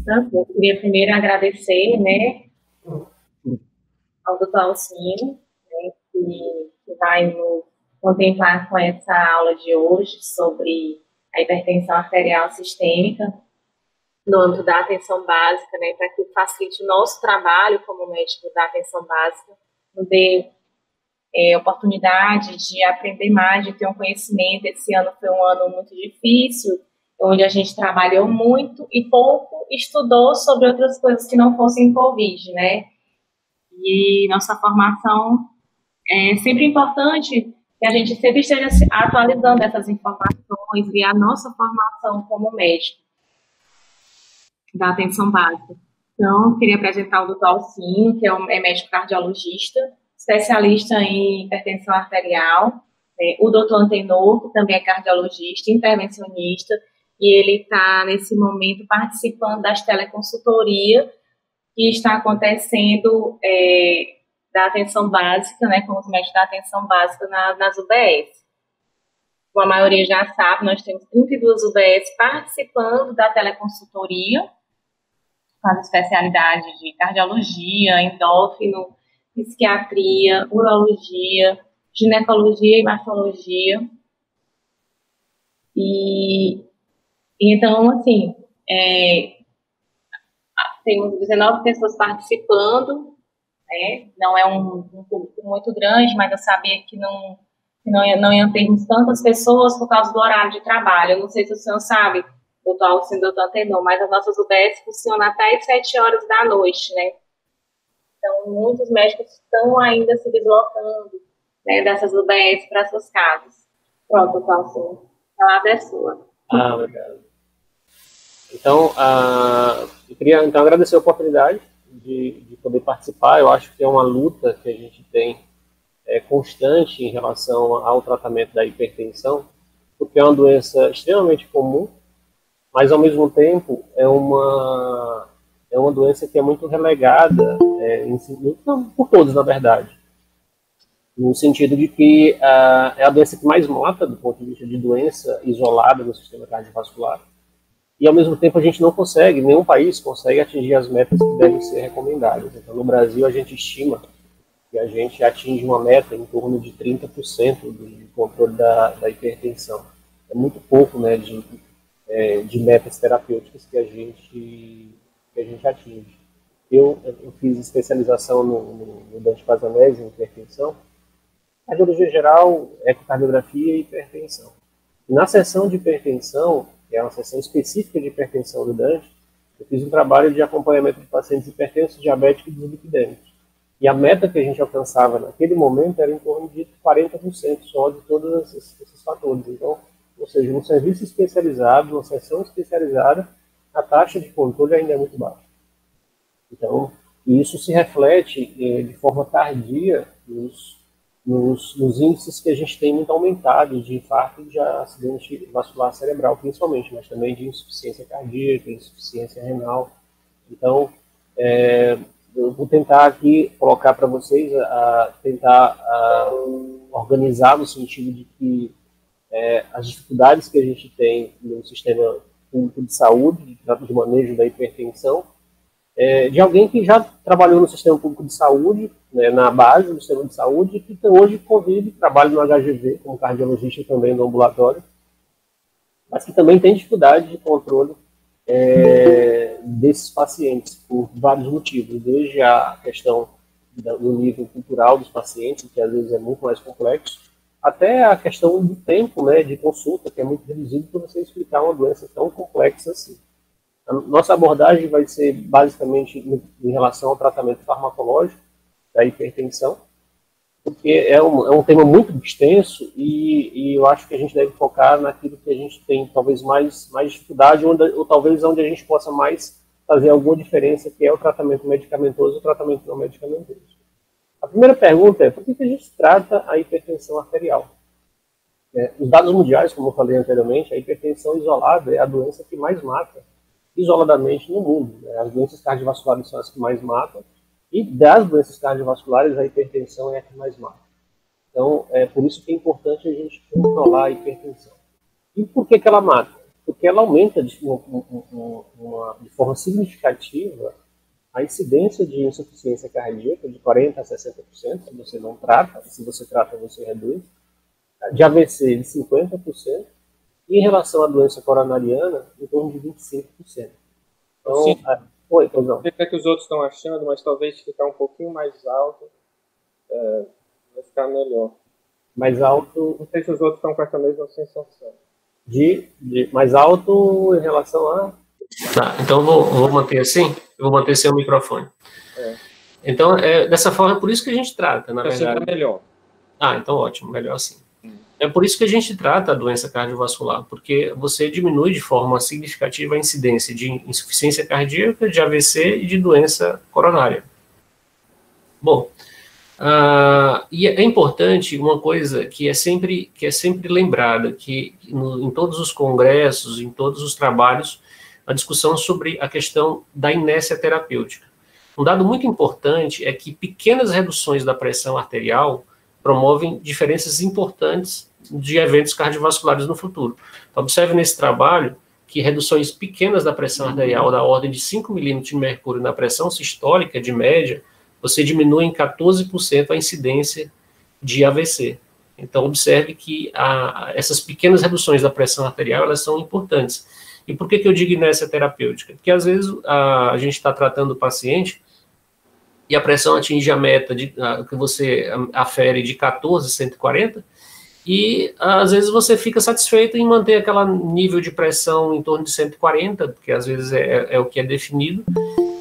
Eu queria primeiro agradecer, né, ao doutor Alcino, né, que vai nos contemplar com essa aula de hoje sobre a hipertensão arterial sistêmica no âmbito da atenção básica, né, para que facilite o nosso trabalho como médico da atenção básica, nos dê oportunidade de aprender mais, de ter um conhecimento. Esse ano foi um ano muito difícil, onde a gente trabalhou muito e pouco estudou sobre outras coisas que não fossem Covid, né? E nossa formação é sempre importante que a gente sempre esteja atualizando essas informações e a nossa formação como médico da atenção básica. Então, queria apresentar o doutor Alcino, que é médico cardiologista, especialista em hipertensão arterial, o doutor Antenor, que também é cardiologista, intervencionista, e ele está, nesse momento, participando das teleconsultorias que está acontecendo da atenção básica, né, com os médicos da atenção básica nas UBS. Como a maioria já sabe, nós temos 32 UBS participando da teleconsultoria, com as especialidades de cardiologia, endócrino, psiquiatria, urologia, ginecologia e mastologia. E então, assim, temos 19 pessoas participando, né? Não é um público muito grande, mas eu sabia que não iam termos tantas pessoas por causa do horário de trabalho. Eu não sei se o senhor sabe, doutor Alcino, doutor Antenor, mas as nossas UBS funcionam até as 7 horas da noite, né? Então, muitos médicos estão ainda se deslocando, né, dessas UBS para suas casas. Pronto, doutor Alcino, a palavra é sua. Obrigado. Então, eu queria agradecer a oportunidade de poder participar. Eu acho que é uma luta que a gente tem constante em relação ao tratamento da hipertensão, porque é uma doença extremamente comum, mas ao mesmo tempo é uma doença que é muito relegada, por todos, na verdade, no sentido de que é a doença que mais mata do ponto de vista de doença isolada no sistema cardiovascular, e ao mesmo tempo a gente não consegue, nenhum país consegue atingir as metas que devem ser recomendadas. Então, no Brasil, a gente estima que a gente atinge uma meta em torno de 30% do controle da hipertensão. É muito pouco, né, de metas terapêuticas que a gente atinge. Eu fiz especialização no Dante Pazanese em hipertensão, cardiologia geral, ecocardiografia e hipertensão. E na seção de hipertensão, que é uma seção específica de hipertensão do Dante, eu fiz um trabalho de acompanhamento de pacientes hipertensos, diabéticos e deslipidêmicos. E a meta que a gente alcançava naquele momento era em torno de 40% só de todos esses fatores. Então, ou seja, num serviço especializado, numa seção especializada, a taxa de controle ainda é muito baixa. Então, isso se reflete de forma tardia nos índices que a gente tem muito aumentados de infarto e de acidente vascular cerebral, principalmente, mas também de insuficiência cardíaca, insuficiência renal. Então, eu vou tentar aqui colocar para vocês, tentar organizar no sentido de que as dificuldades que a gente tem no sistema público de saúde, de manejo da hipertensão, de alguém que já trabalhou no sistema público de saúde, né, na base do sistema de saúde, e que hoje convive, trabalha no HGV, como cardiologista também no ambulatório, mas que também tem dificuldade de controle desses pacientes, por vários motivos, desde a questão do nível cultural dos pacientes, que às vezes é muito mais complexo, até a questão do tempo, né, de consulta, que é muito reduzido para você explicar uma doença tão complexa assim. A nossa abordagem vai ser basicamente em relação ao tratamento farmacológico da hipertensão, porque é um tema muito extenso e eu acho que a gente deve focar naquilo que a gente tem talvez mais dificuldade, ou talvez onde a gente possa mais fazer alguma diferença, que é o tratamento medicamentoso e o tratamento não medicamentoso. A primeira pergunta é: por que a gente trata a hipertensão arterial? Os dados mundiais, como eu falei anteriormente, a hipertensão isolada é a doença que mais mata isoladamente no mundo. As doenças cardiovasculares são as que mais matam, e das doenças cardiovasculares, a hipertensão é a que mais mata. Então, é por isso que é importante a gente controlar a hipertensão. E por que ela mata? porque ela aumenta de forma significativa a incidência de insuficiência cardíaca de 40% a 60%, se você não trata, se você trata, você reduz, de AVC de 50%, e em relação à doença coronariana, em torno de 25%. Então, sim. Oi, pois não. Não sei o que os outros estão achando, mas talvez ficar um pouquinho mais alto vai ficar melhor. Mais alto... Não sei se os outros estão com essa mesma sensação. Mais alto em relação a... Tá, então eu vou manter assim, eu vou manter sem o microfone. Então, dessa forma, é por isso que a gente trata, na verdade. Assim tá melhor. Então ótimo, melhor assim. É por isso que a gente trata a doença cardiovascular, porque você diminui de forma significativa a incidência de insuficiência cardíaca, de AVC e de doença coronária. Bom, e é importante uma coisa que é sempre lembrada, que em todos os congressos, em todos os trabalhos, a discussão sobre a questão da inércia terapêutica. Um dado muito importante é que pequenas reduções da pressão arterial promovem diferenças importantes de eventos cardiovasculares no futuro. Então, observe nesse trabalho que reduções pequenas da pressão arterial, da ordem de 5 milímetros de mercúrio na pressão sistólica de média, você diminui em 14% a incidência de AVC. Então, observe que essas pequenas reduções da pressão arterial, elas são importantes. E por que eu digo inércia terapêutica? Porque, às vezes, a gente está tratando o paciente e a pressão atinge a meta que você afere de 14 a 140, e às vezes você fica satisfeito em manter aquele nível de pressão em torno de 140, porque às vezes é o que é definido,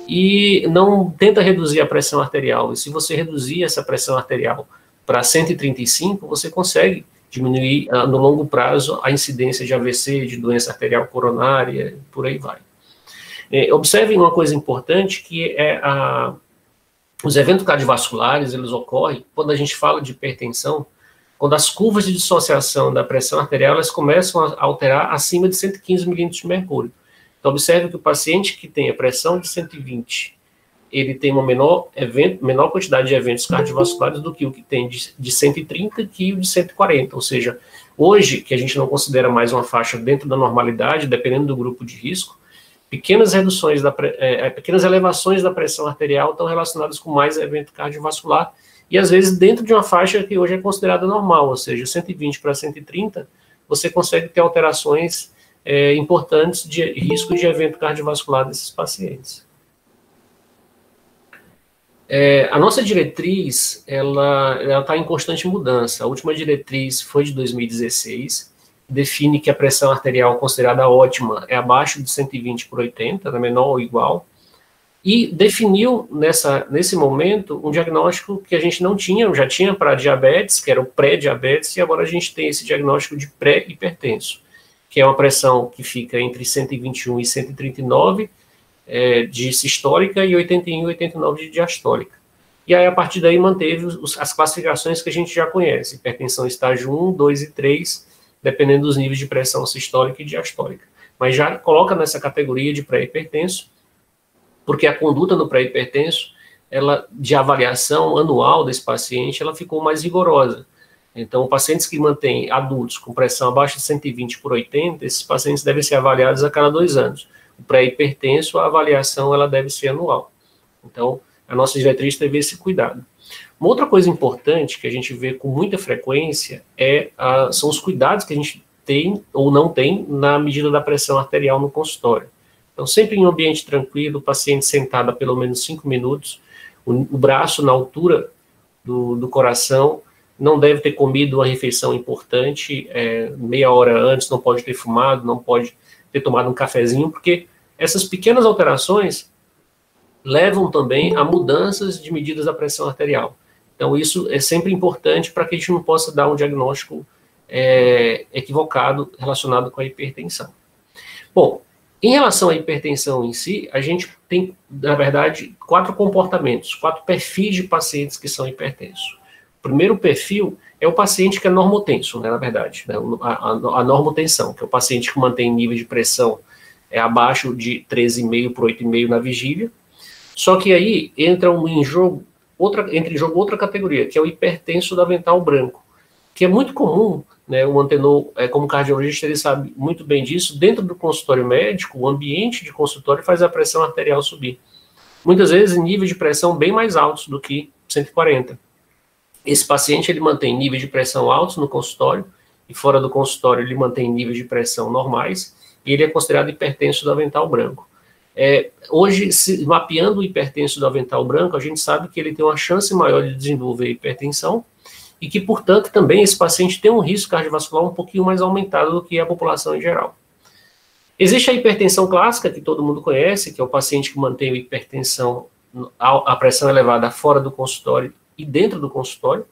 e não tenta reduzir a pressão arterial. E se você reduzir essa pressão arterial para 135, você consegue diminuir no longo prazo a incidência de AVC, de doença arterial coronária, por aí vai. Observem uma coisa importante, que é os eventos cardiovasculares, eles ocorrem quando a gente fala de hipertensão, quando as curvas de dissociação da pressão arterial, elas começam a alterar acima de 115 milímetros de mercúrio. Então, observe que o paciente que tem a pressão de 120, ele tem uma menor quantidade de eventos cardiovasculares do que o que tem de 130 que o de 140. Ou seja, hoje, que a gente não considera mais uma faixa dentro da normalidade, dependendo do grupo de risco, pequenas elevações da pressão arterial estão relacionadas com mais evento cardiovascular, e às vezes dentro de uma faixa que hoje é considerada normal, ou seja, 120 para 130, você consegue ter alterações importantes de risco de evento cardiovascular desses pacientes. A nossa diretriz, ela está em constante mudança. A última diretriz foi de 2016, define que a pressão arterial considerada ótima é abaixo de 120 por 80, menor ou igual, e definiu nesse momento um diagnóstico que a gente não tinha, já tinha para diabetes, que era o pré-diabetes, e agora a gente tem esse diagnóstico de pré-hipertenso, que é uma pressão que fica entre 121 e 139 de sistólica e 81 e 89 de diastólica. E aí, a partir daí, manteve as classificações que a gente já conhece, hipertensão estágio 1, 2 e 3, dependendo dos níveis de pressão sistólica e diastólica. Mas já coloca nessa categoria de pré-hipertenso, porque a conduta no pré-hipertenso, de avaliação anual desse paciente, ela ficou mais rigorosa. Então, pacientes que mantêm adultos com pressão abaixo de 120 por 80, esses pacientes devem ser avaliados a cada 2 anos. O pré-hipertenso, a avaliação, ela deve ser anual. Então, a nossa diretriz teve esse cuidado. Uma outra coisa importante que a gente vê com muita frequência são os cuidados que a gente tem ou não tem na medida da pressão arterial no consultório. Então, sempre em um ambiente tranquilo, o paciente sentado há pelo menos 5 minutos, o braço na altura do coração, não deve ter comido uma refeição importante, meia hora antes, não pode ter fumado, não pode ter tomado um cafezinho, porque essas pequenas alterações levam também a mudanças de medidas da pressão arterial. Então, isso é sempre importante para que a gente não possa dar um diagnóstico equivocado relacionado com a hipertensão. Bom, em relação à hipertensão em si, a gente tem, na verdade, 4 comportamentos, 4 perfis de pacientes que são hipertensos. O primeiro perfil é o paciente que é normotenso, né, na verdade, né, a normotensão, que é o paciente que mantém nível de pressão abaixo de 13,5 por 8,5 na vigília. Só que aí entra em jogo outra categoria, que é o hipertenso do avental branco. que é muito comum, né, o Antenor, como cardiologista, ele sabe muito bem disso, dentro do consultório médico, o ambiente de consultório faz a pressão arterial subir. Muitas vezes em níveis de pressão bem mais altos do que 140. Esse paciente, ele mantém níveis de pressão altos no consultório, e fora do consultório ele mantém níveis de pressão normais, e ele é considerado hipertenso do avental branco. Hoje, mapeando o hipertenso do avental branco, a gente sabe que ele tem uma chance maior de desenvolver hipertensão, e que, portanto, também esse paciente tem um risco cardiovascular um pouquinho mais aumentado do que a população em geral. Existe a hipertensão clássica, que todo mundo conhece, que é o paciente que mantém a hipertensão, a pressão elevada fora do consultório e dentro do consultório.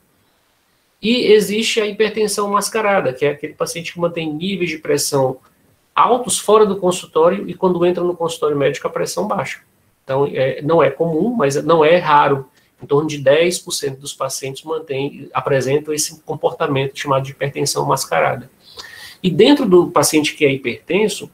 E existe a hipertensão mascarada, que é aquele paciente que mantém níveis de pressão altos fora do consultório e quando entra no consultório médico a pressão baixa. Então, não é comum, mas não é raro. Em torno de 10% dos pacientes apresentam esse comportamento chamado de hipertensão mascarada. E dentro do paciente que é hipertenso,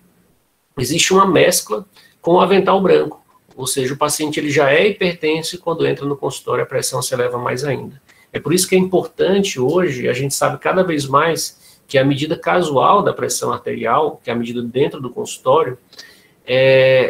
existe uma mescla com o avental branco. Ou seja, o paciente ele já é hipertenso e quando entra no consultório a pressão se eleva mais ainda. É por isso que é importante hoje, a gente sabe cada vez mais que a medida casual da pressão arterial, que é a medida dentro do consultório,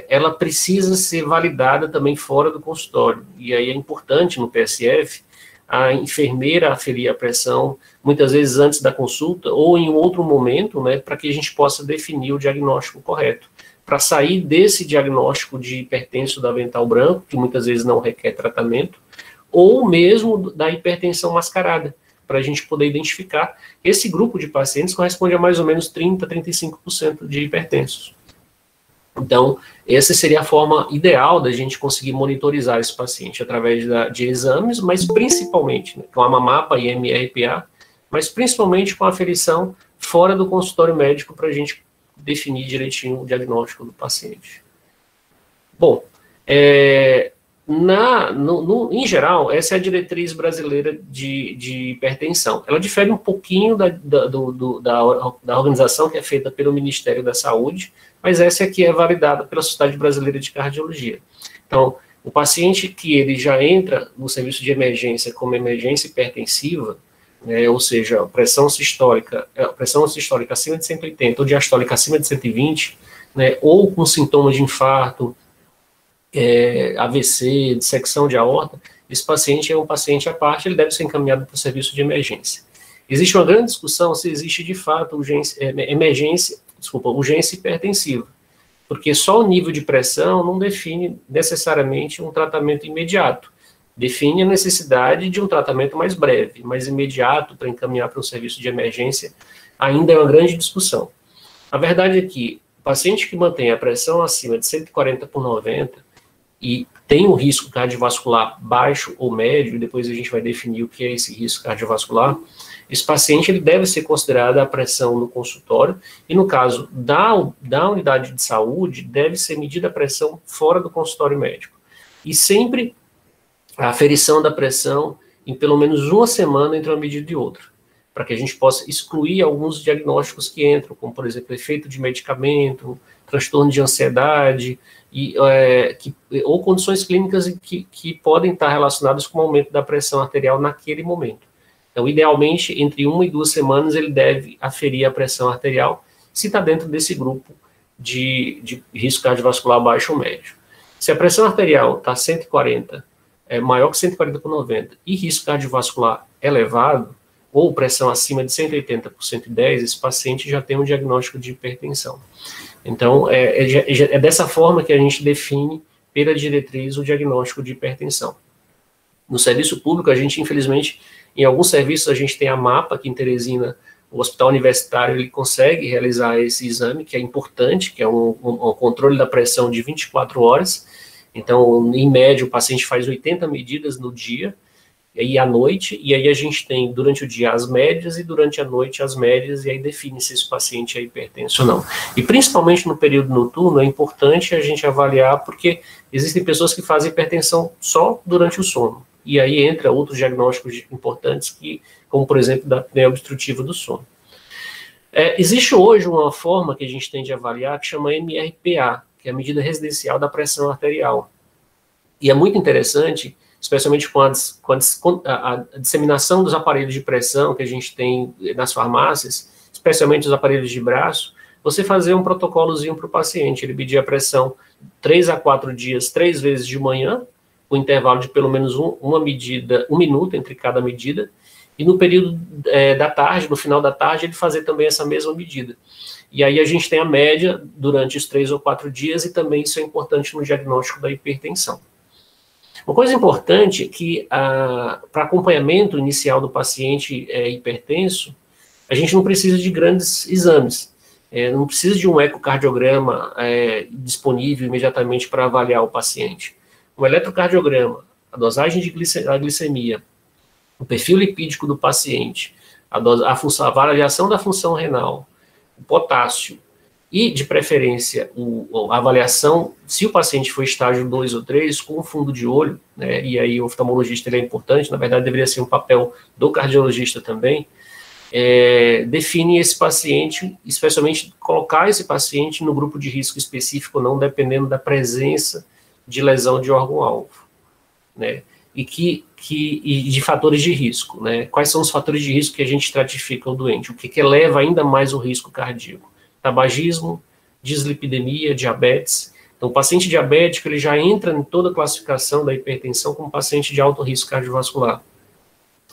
ela precisa ser validada também fora do consultório. E aí é importante no PSF a enfermeira aferir a pressão, muitas vezes antes da consulta ou em outro momento, né, para que a gente possa definir o diagnóstico correto. Para sair desse diagnóstico de hipertenso do avental branco, que muitas vezes não requer tratamento, ou mesmo da hipertensão mascarada, para a gente poder identificar. Esse grupo de pacientes corresponde a mais ou menos 30% a 35% de hipertensos. Então, essa seria a forma ideal da gente conseguir monitorizar esse paciente através de exames, mas principalmente, né, com a MAMAPA e MRPA, mas principalmente com a aferição fora do consultório médico para a gente definir direitinho o diagnóstico do paciente. Bom, em geral, essa é a diretriz brasileira de hipertensão. Ela difere um pouquinho da organização que é feita pelo Ministério da Saúde, mas essa aqui é validada pela Sociedade Brasileira de Cardiologia. Então, o paciente que ele já entra no serviço de emergência como emergência hipertensiva, ou seja, pressão sistólica acima de 180 ou diastólica acima de 120, ou com sintomas de infarto, AVC, dissecção de aorta, esse paciente é um paciente à parte, ele deve ser encaminhado para o serviço de emergência. Existe uma grande discussão se existe de fato urgência hipertensiva, porque só o nível de pressão não define necessariamente um tratamento imediato, define a necessidade de um tratamento mais breve, mas imediato para encaminhar para um serviço de emergência ainda é uma grande discussão. A verdade é que o paciente que mantém a pressão acima de 140/90 e tem um risco cardiovascular baixo ou médio, e depois a gente vai definir o que é esse risco cardiovascular, esse paciente ele deve ser considerado a pressão no consultório, e no caso da unidade de saúde, deve ser medida a pressão fora do consultório médico. E sempre a aferição da pressão em pelo menos uma semana entre uma medida e outra, para que a gente possa excluir alguns diagnósticos que entram, como, por exemplo, efeito de medicamento, transtorno de ansiedade, ou condições clínicas que podem estar relacionadas com o aumento da pressão arterial naquele momento. Então, idealmente, entre 1 e 2 semanas, ele deve aferir a pressão arterial, se está dentro desse grupo de risco cardiovascular baixo ou médio. Se a pressão arterial está 140, maior que 140/90, e risco cardiovascular elevado, ou pressão acima de 180/110, esse paciente já tem um diagnóstico de hipertensão. Então, é dessa forma que a gente define, pela diretriz, o diagnóstico de hipertensão. No serviço público, a gente, infelizmente, em alguns serviços, a gente tem a MAPA, aqui em Teresina, o hospital universitário, ele consegue realizar esse exame, que é importante, que é um controle da pressão de 24 horas. Então, em média, o paciente faz 80 medidas no dia, e à noite, e aí a gente tem durante o dia as médias e durante a noite as médias, e aí define se esse paciente é hipertenso ou não. E principalmente no período noturno é importante a gente avaliar, porque existem pessoas que fazem hipertensão só durante o sono, e aí entra outros diagnósticos importantes, como por exemplo da apneia obstrutiva do sono. Existe hoje uma forma que a gente tem de avaliar que chama MRPA, que é a medida residencial da pressão arterial. E é muito interessante especialmente com a disseminação dos aparelhos de pressão que a gente tem nas farmácias, especialmente os aparelhos de braço, você fazer um protocolozinho para o paciente, ele medir a pressão 3 a 4 dias, 3 vezes de manhã, com intervalo de pelo menos uma medida, 1 minuto entre cada medida, e no período da tarde, no final da tarde, ele fazer também essa mesma medida. E aí a gente tem a média durante os 3 ou 4 dias, e também isso é importante no diagnóstico da hipertensão. Uma coisa importante é que, para acompanhamento inicial do paciente hipertenso, a gente não precisa de grandes exames. Não precisa de um ecocardiograma disponível imediatamente para avaliar o paciente. O eletrocardiograma, a dosagem de glicemia, o perfil lipídico do paciente, a avaliação da função renal, o potássio e, de preferência, a avaliação, se o paciente for estágio 2 ou 3, com fundo de olho, né, e aí o oftalmologista ele é importante, na verdade deveria ser um papel do cardiologista também, define esse paciente, especialmente colocar esse paciente no grupo de risco específico, não dependendo da presença de lesão de órgão-alvo, né, e de fatores de risco, né, quais são os fatores de risco que a gente estratifica o doente, o que eleva ainda mais o risco cardíaco, tabagismo, dislipidemia, diabetes. Então, o paciente diabético, ele já entra em toda a classificação da hipertensão como paciente de alto risco cardiovascular.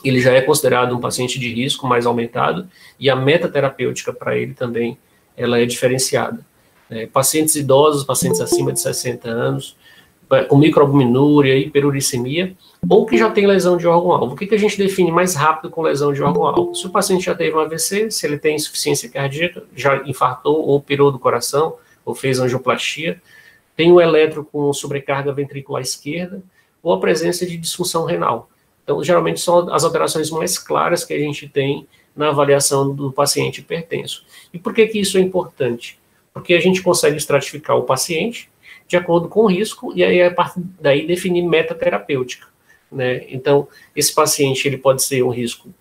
Ele já é considerado um paciente de risco mais aumentado, e a meta terapêutica para ele também, ela é diferenciada. Pacientes idosos, pacientes acima de 60 anos, com microalbuminúria, hiperuricemia, ou que já tem lesão de órgão-alvo. O que a gente define mais rápido com lesão de órgão-alvo? Se o paciente já teve um AVC, se ele tem insuficiência cardíaca, já infartou ou operou do coração, ou fez angioplastia, tem um eletro com sobrecarga ventricular esquerda, ou a presença de disfunção renal. Então, geralmente, são as alterações mais claras que a gente tem na avaliação do paciente hipertenso. E por que isso é importante? Porque a gente consegue estratificar o paciente de acordo com o risco, e aí, a partir daí, definir meta terapêutica, né? Então, esse paciente, ele pode ser um risco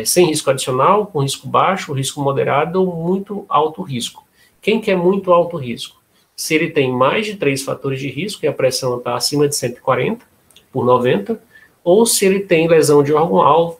sem risco adicional, com risco baixo, risco moderado ou muito alto risco. Quem quer muito alto risco? Se ele tem mais de 3 fatores de risco, e a pressão está acima de 140/90, ou se ele tem lesão de órgão-alvo,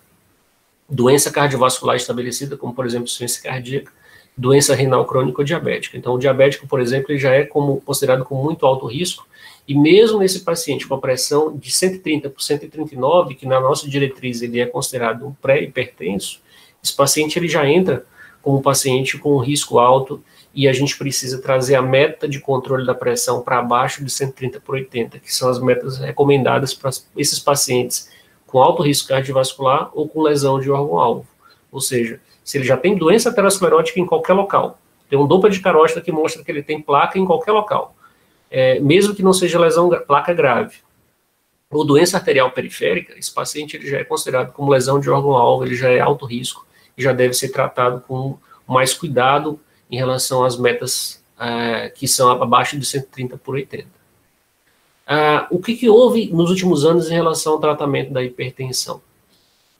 doença cardiovascular estabelecida, como, por exemplo, insuficiência cardíaca, doença renal crônica ou diabética. Então, o diabético, por exemplo, ele já é considerado com muito alto risco, e mesmo nesse paciente com a pressão de 130 por 139, que na nossa diretriz ele é considerado um pré-hipertenso, esse paciente ele já entra como um paciente com risco alto, e a gente precisa trazer a meta de controle da pressão para abaixo de 130/80, que são as metas recomendadas para esses pacientes com alto risco cardiovascular ou com lesão de órgão-alvo. Ou seja, se ele já tem doença aterosclerótica em qualquer local, tem um Doppler de carótida que mostra que ele tem placa em qualquer local, mesmo que não seja placa grave, ou doença arterial periférica, esse paciente ele já é considerado como lesão de órgão-alvo, ele já é alto risco, e já deve ser tratado com mais cuidado em relação às metas que são abaixo de 130/80. O que houve nos últimos anos em relação ao tratamento da hipertensão?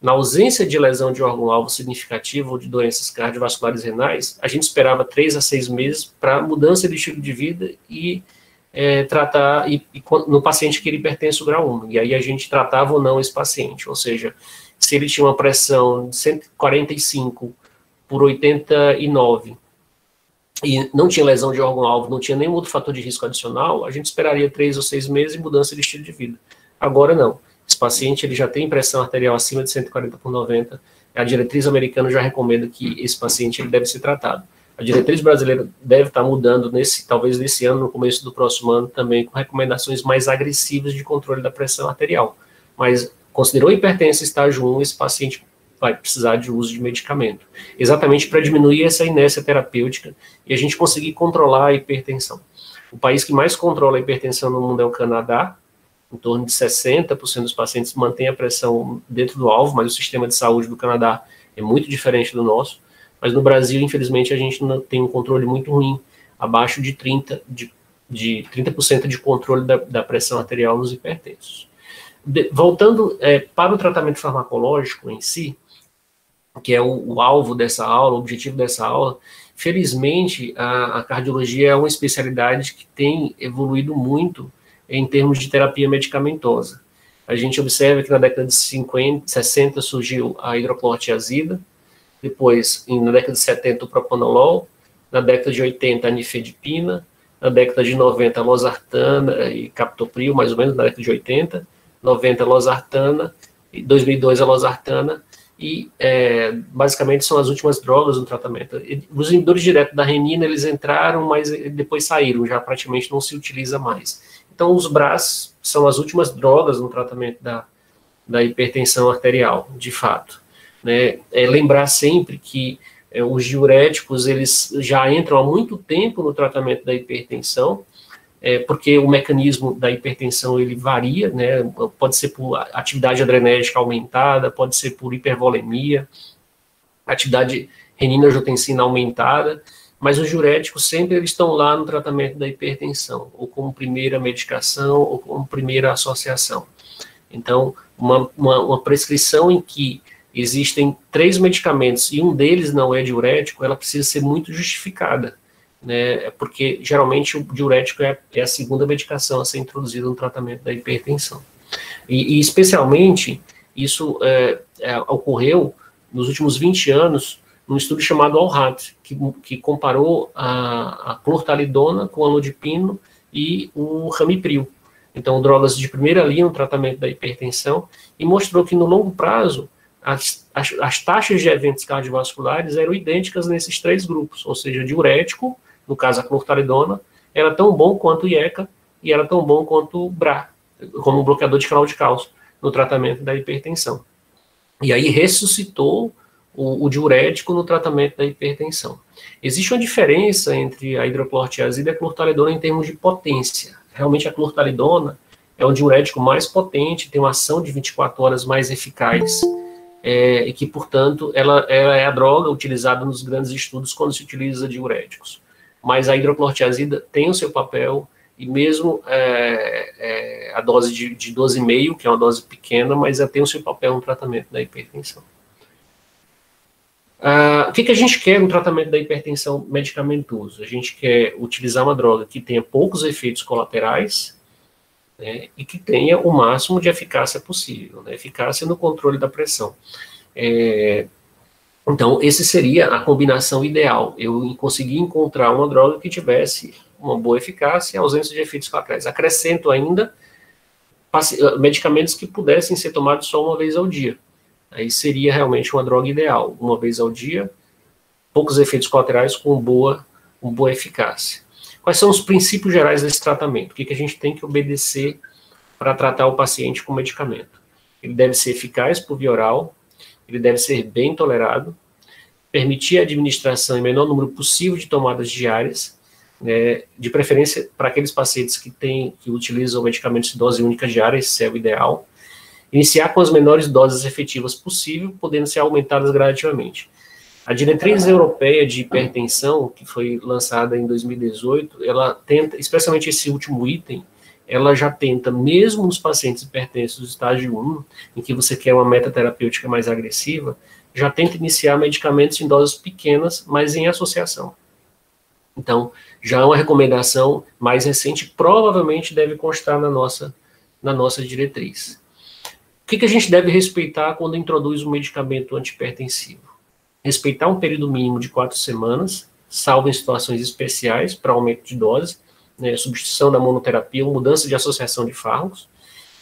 Na ausência de lesão de órgão-alvo significativa ou de doenças cardiovasculares renais, a gente esperava 3 a 6 meses para mudança de estilo de vida e tratar no paciente que era hipertenso grau 1. E aí a gente tratava ou não esse paciente. Ou seja, se ele tinha uma pressão de 145/89 e não tinha lesão de órgão-alvo, não tinha nenhum outro fator de risco adicional, a gente esperaria 3 ou 6 meses e mudança de estilo de vida. Agora não. Esse paciente ele já tem pressão arterial acima de 140/90, a diretriz americana já recomenda que esse paciente ele deve ser tratado. A diretriz brasileira deve estar mudando, talvez nesse ano, no começo do próximo ano, também com recomendações mais agressivas de controle da pressão arterial. Mas, considerou hipertensão estágio 1, esse paciente vai precisar de uso de medicamento, exatamente para diminuir essa inércia terapêutica e a gente conseguir controlar a hipertensão. O país que mais controla a hipertensão no mundo é o Canadá. Em torno de 60% dos pacientes mantém a pressão dentro do alvo, mas o sistema de saúde do Canadá é muito diferente do nosso. Mas no Brasil, infelizmente, a gente não tem um controle muito ruim, abaixo de 30% de controle da pressão arterial nos hipertensos. Voltando para o tratamento farmacológico em si, que é o alvo dessa aula, o objetivo dessa aula, felizmente a cardiologia é uma especialidade que tem evoluído muito em termos de terapia medicamentosa. a gente observa que na década de 50, 60 surgiu a hidroclorotiazida, depois, na década de 70, o propanolol, na década de 80, a nifedipina, na década de 90, a losartana e captopril, mais ou menos, na década de 80, 90, a losartana, e 2002, a losartana, e basicamente são as últimas drogas no tratamento. Os inibidores diretos da renina, eles entraram, mas depois saíram, já praticamente não se utiliza mais. Então, os BRAs são as últimas drogas no tratamento da hipertensão arterial, de fato. Né? Lembrar sempre que os diuréticos, eles já entram há muito tempo no tratamento da hipertensão, porque o mecanismo da hipertensão, ele varia, né? Pode ser por atividade adrenérgica aumentada, pode ser por hipervolemia, atividade renina-angiotensina aumentada, mas os diuréticos sempre eles estão lá no tratamento da hipertensão, ou como primeira medicação, ou como primeira associação. Então, uma prescrição em que existem 3 medicamentos e um deles não é diurético, ela precisa ser muito justificada, né? Porque geralmente o diurético é a segunda medicação a ser introduzida no tratamento da hipertensão. E especialmente, isso ocorreu nos últimos 20 anos, num estudo chamado ALHAT, que comparou a clortalidona com a amlodipino e o ramipril. Então, drogas de primeira linha no tratamento da hipertensão, e mostrou que no longo prazo, as taxas de eventos cardiovasculares eram idênticas nesses 3 grupos, ou seja, diurético, no caso a clortalidona, era tão bom quanto o IECA e era tão bom quanto o BRA, como bloqueador de canal de cálcio, no tratamento da hipertensão. E aí ressuscitou o diurético no tratamento da hipertensão. Existe uma diferença entre a hidroclorotiazida e a clortalidona em termos de potência. Realmente a clortalidona é um diurético mais potente, tem uma ação de 24 horas mais eficaz, e que, portanto, ela é a droga utilizada nos grandes estudos quando se utiliza diuréticos. Mas a hidroclorotiazida tem o seu papel, e mesmo a dose de 12,5, que é uma dose pequena, mas ela tem o seu papel no tratamento da hipertensão. O que a gente quer no tratamento da hipertensão medicamentoso? A gente quer utilizar uma droga que tenha poucos efeitos colaterais, né, e que tenha o máximo de eficácia possível, né, eficácia no controle da pressão. Então, esse seria a combinação ideal. Eu consegui encontrar uma droga que tivesse uma boa eficácia e ausência de efeitos colaterais. Acrescento ainda medicamentos que pudessem ser tomados só uma vez ao dia. Aí seria realmente uma droga ideal. Uma vez ao dia, poucos efeitos colaterais com boa eficácia. Quais são os princípios gerais desse tratamento? O que a gente tem que obedecer para tratar o paciente com medicamento? Ele deve ser eficaz por via oral, ele deve ser bem tolerado, permitir a administração em menor número possível de tomadas diárias, né, de preferência para aqueles pacientes que utilizam medicamentos de dose única diária, esse é o ideal. Iniciar com as menores doses efetivas possível, podendo ser aumentadas gradativamente. A diretriz europeia de hipertensão, que foi lançada em 2018, ela tenta, especialmente esse último item, ela já tenta, mesmo nos pacientes hipertensos do estágio 1, em que você quer uma meta terapêutica mais agressiva, já tenta iniciar medicamentos em doses pequenas, mas em associação. Então, já é uma recomendação mais recente, provavelmente deve constar na nossa diretriz. O que a gente deve respeitar quando introduz um medicamento antihipertensivo? Respeitar um período mínimo de 4 semanas, salvo em situações especiais para aumento de dose, né, substituição da monoterapia ou mudança de associação de fármacos.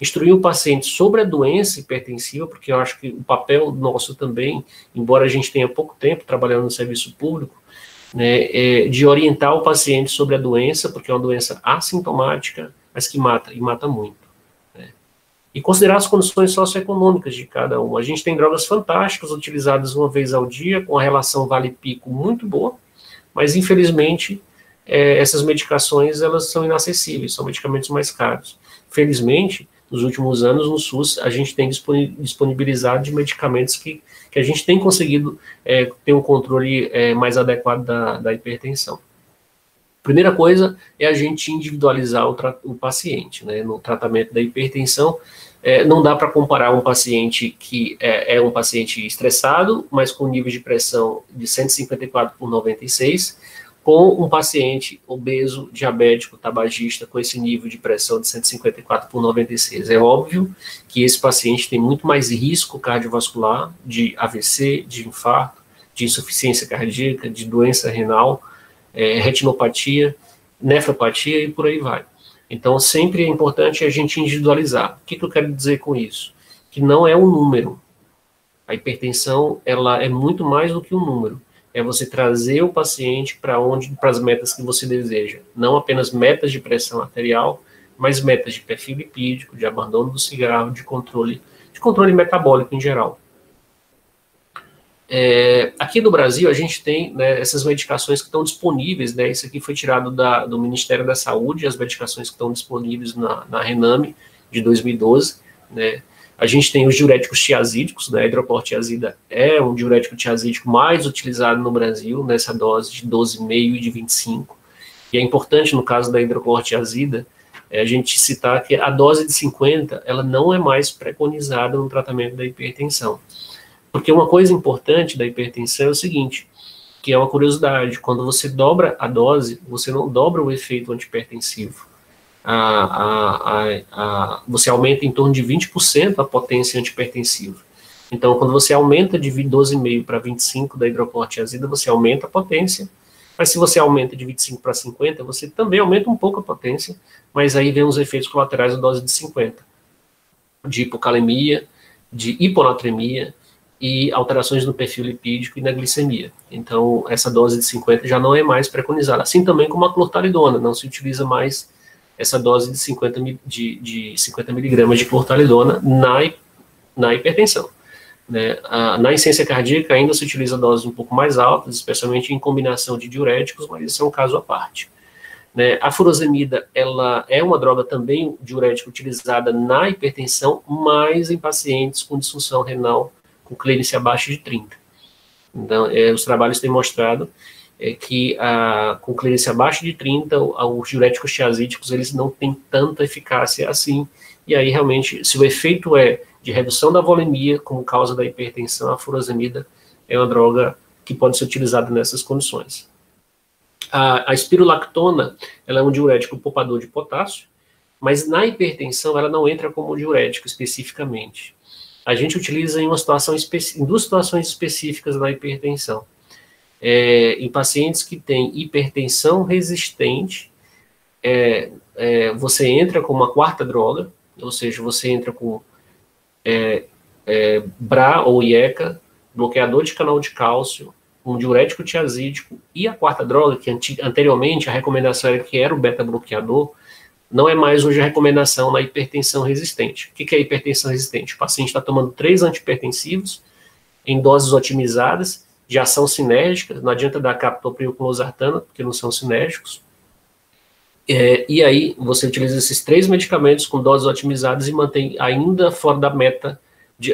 Instruir o paciente sobre a doença hipertensiva, porque eu acho que o papel nosso também, embora a gente tenha pouco tempo trabalhando no serviço público, né, de orientar o paciente sobre a doença, porque é uma doença assintomática, mas que mata, e mata muito. E considerar as condições socioeconômicas de cada um. A gente tem drogas fantásticas utilizadas uma vez ao dia, com a relação vale-pico muito boa, mas infelizmente essas medicações elas são inacessíveis, são medicamentos mais caros. Felizmente, nos últimos anos no SUS a gente tem disponibilizado de medicamentos que a gente tem conseguido ter um controle mais adequado da hipertensão. Primeira coisa é a gente individualizar o paciente, né, no tratamento da hipertensão. Não dá para comparar um paciente que é um paciente estressado, mas com nível de pressão de 154/96, com um paciente obeso, diabético, tabagista, com esse nível de pressão de 154/96. É óbvio que esse paciente tem muito mais risco cardiovascular de AVC, de infarto, de insuficiência cardíaca, de doença renal, retinopatia, nefropatia e por aí vai. Então, sempre é importante a gente individualizar. O que eu quero dizer com isso? Que não é um número. A hipertensão, ela é muito mais do que um número. É você trazer o paciente para as metas que você deseja. Não apenas metas de pressão arterial, mas metas de perfil lipídico, de abandono do cigarro, de controle metabólico em geral. Aqui no Brasil, a gente tem, né, essas medicações que estão disponíveis, né, isso aqui foi tirado do Ministério da Saúde, as medicações que estão disponíveis na Rename, de 2012, né. A gente tem os diuréticos tiazídicos, né, a hidroclorotiazida é um diurético tiazídico mais utilizado no Brasil, nessa dose de 12,5 e de 25, e é importante, no caso da hidroclorotiazida, a gente citar que a dose de 50, ela não é mais preconizada no tratamento da hipertensão. Porque uma coisa importante da hipertensão é o seguinte, que é uma curiosidade, quando você dobra a dose, você não dobra o efeito antihipertensivo. Você aumenta em torno de 20% a potência antihipertensiva. Então, quando você aumenta de 12,5 para 25 da hidroclorotiazida, você aumenta a potência, mas se você aumenta de 25 para 50, você também aumenta um pouco a potência, mas aí vem os efeitos colaterais da dose de 50, de hipocalemia, de hiponatremia, e alterações no perfil lipídico e na glicemia. Então, essa dose de 50 já não é mais preconizada. Assim também como a clortalidona, não se utiliza mais essa dose de 50 miligramas de clortalidona na hipertensão. Né? Na insuficiência cardíaca ainda se utiliza doses um pouco mais altas, especialmente em combinação de diuréticos, mas isso é um caso à parte. Né? A furosemida, ela é uma droga também diurética utilizada na hipertensão, mas em pacientes com disfunção renal com clearance abaixo de 30. Então, os trabalhos têm mostrado que com clearance abaixo de 30, os diuréticos tiazídicos, eles não têm tanta eficácia assim, e aí realmente, se o efeito é de redução da volemia como causa da hipertensão, a furosemida é uma droga que pode ser utilizada nessas condições. A espirulactona, ela é um diurético poupador de potássio, mas na hipertensão ela não entra como diurético especificamente. A gente utiliza em duas situações específicas na hipertensão. Em pacientes que têm hipertensão resistente, você entra com uma quarta droga, ou seja, você entra com BRA ou IECA, bloqueador de canal de cálcio, um diurético tiazídico, e a quarta droga, que anteriormente a recomendação era que era o beta-bloqueador, não é mais hoje a recomendação na hipertensão resistente. O que é hipertensão resistente? O paciente está tomando 3 antihipertensivos em doses otimizadas, de ação sinérgica, não adianta dar captopril com losartana, porque não são sinérgicos, e aí você utiliza esses 3 medicamentos com doses otimizadas e mantém ainda fora da meta,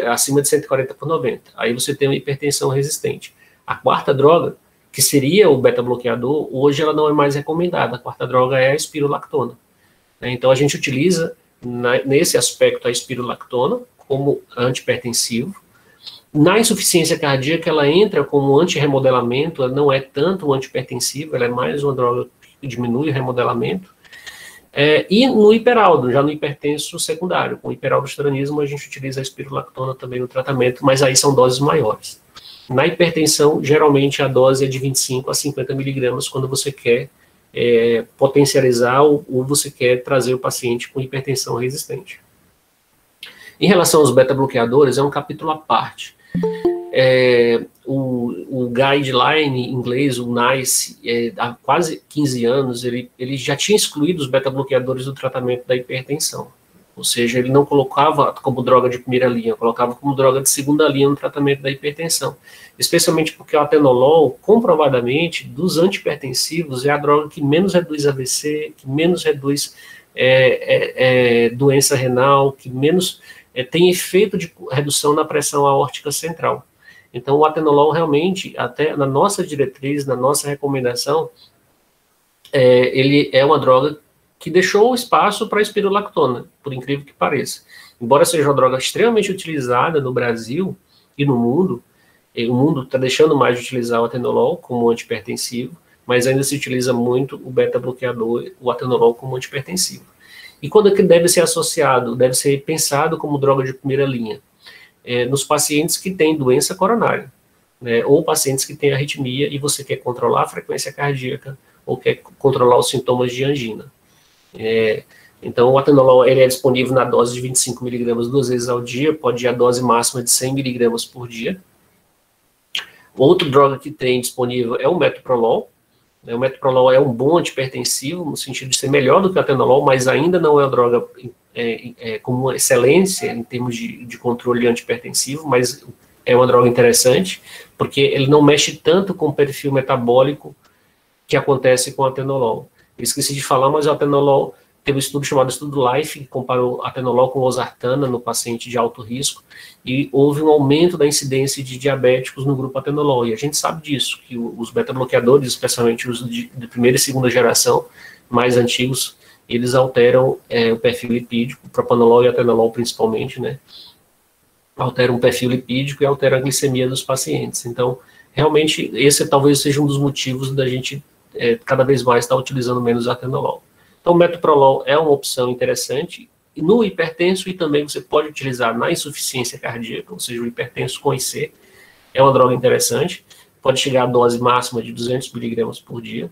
acima de 140/90. Aí você tem uma hipertensão resistente. A quarta droga, que seria o beta-bloqueador, hoje ela não é mais recomendada. A quarta droga é a espirulactona. Então, a gente utiliza, nesse aspecto, a espirulactona como antihipertensivo. Na insuficiência cardíaca, ela entra como antirremodelamento, ela não é tanto um antihipertensivo, ela é mais uma droga que diminui o remodelamento. E no hiperaldo, já no hipertenso secundário, com hiperaldosteronismo, a gente utiliza a espirulactona também no tratamento, mas aí são doses maiores. Na hipertensão, geralmente a dose é de 25 a 50 miligramas, quando você quer potencializar ou você quer trazer o paciente com hipertensão resistente. Em relação aos beta-bloqueadores, é um capítulo à parte. O guideline inglês, o NICE, há quase 15 anos, ele já tinha excluído os beta-bloqueadores do tratamento da hipertensão. Ou seja, ele não colocava como droga de primeira linha, colocava como droga de segunda linha no tratamento da hipertensão. Especialmente porque o atenolol, comprovadamente, dos antihipertensivos, é a droga que menos reduz AVC, que menos reduz doença renal, que menos tem efeito de redução na pressão aórtica central. Então, o atenolol realmente, até na nossa diretriz, na nossa recomendação, ele é uma droga que deixou espaço para a espirulactona, por incrível que pareça. Embora seja uma droga extremamente utilizada no Brasil e no mundo, o mundo está deixando mais de utilizar o atenolol como antihipertensivo, mas ainda se utiliza muito o beta-bloqueador, o atenolol, como antihipertensivo. E quando é que deve ser associado? Deve ser pensado como droga de primeira linha, nos pacientes que têm doença coronária, né, ou pacientes que têm arritmia e você quer controlar a frequência cardíaca ou quer controlar os sintomas de angina. Então, o atenolol ele é disponível na dose de 25 miligramas 2 vezes ao dia, pode ir a dose máxima de 100 miligramas por dia. Outra droga que tem disponível é o metoprolol. O metoprolol é um bom antihipertensivo, no sentido de ser melhor do que o atenolol, mas ainda não é uma droga com uma excelência em termos de controle antihipertensivo, mas é uma droga interessante, porque ele não mexe tanto com o perfil metabólico que acontece com o atenolol. Eu esqueci de falar, mas o atenolol teve um estudo chamado Estudo LIFE, que comparou atenolol com losartana no paciente de alto risco, e houve um aumento da incidência de diabéticos no grupo atenolol, e a gente sabe disso, que os beta-bloqueadores, especialmente os de primeira e segunda geração, mais antigos, eles alteram o perfil lipídico, propanolol e atenolol principalmente, né, alteram o perfil lipídico e alteram a glicemia dos pacientes. Então, realmente, esse talvez seja um dos motivos da gente cada vez mais estar utilizando menos atenolol. Então, o metoprolol é uma opção interessante no hipertenso e também você pode utilizar na insuficiência cardíaca, ou seja, o hipertenso com IC, é uma droga interessante, pode chegar à dose máxima de 200 miligramas por dia.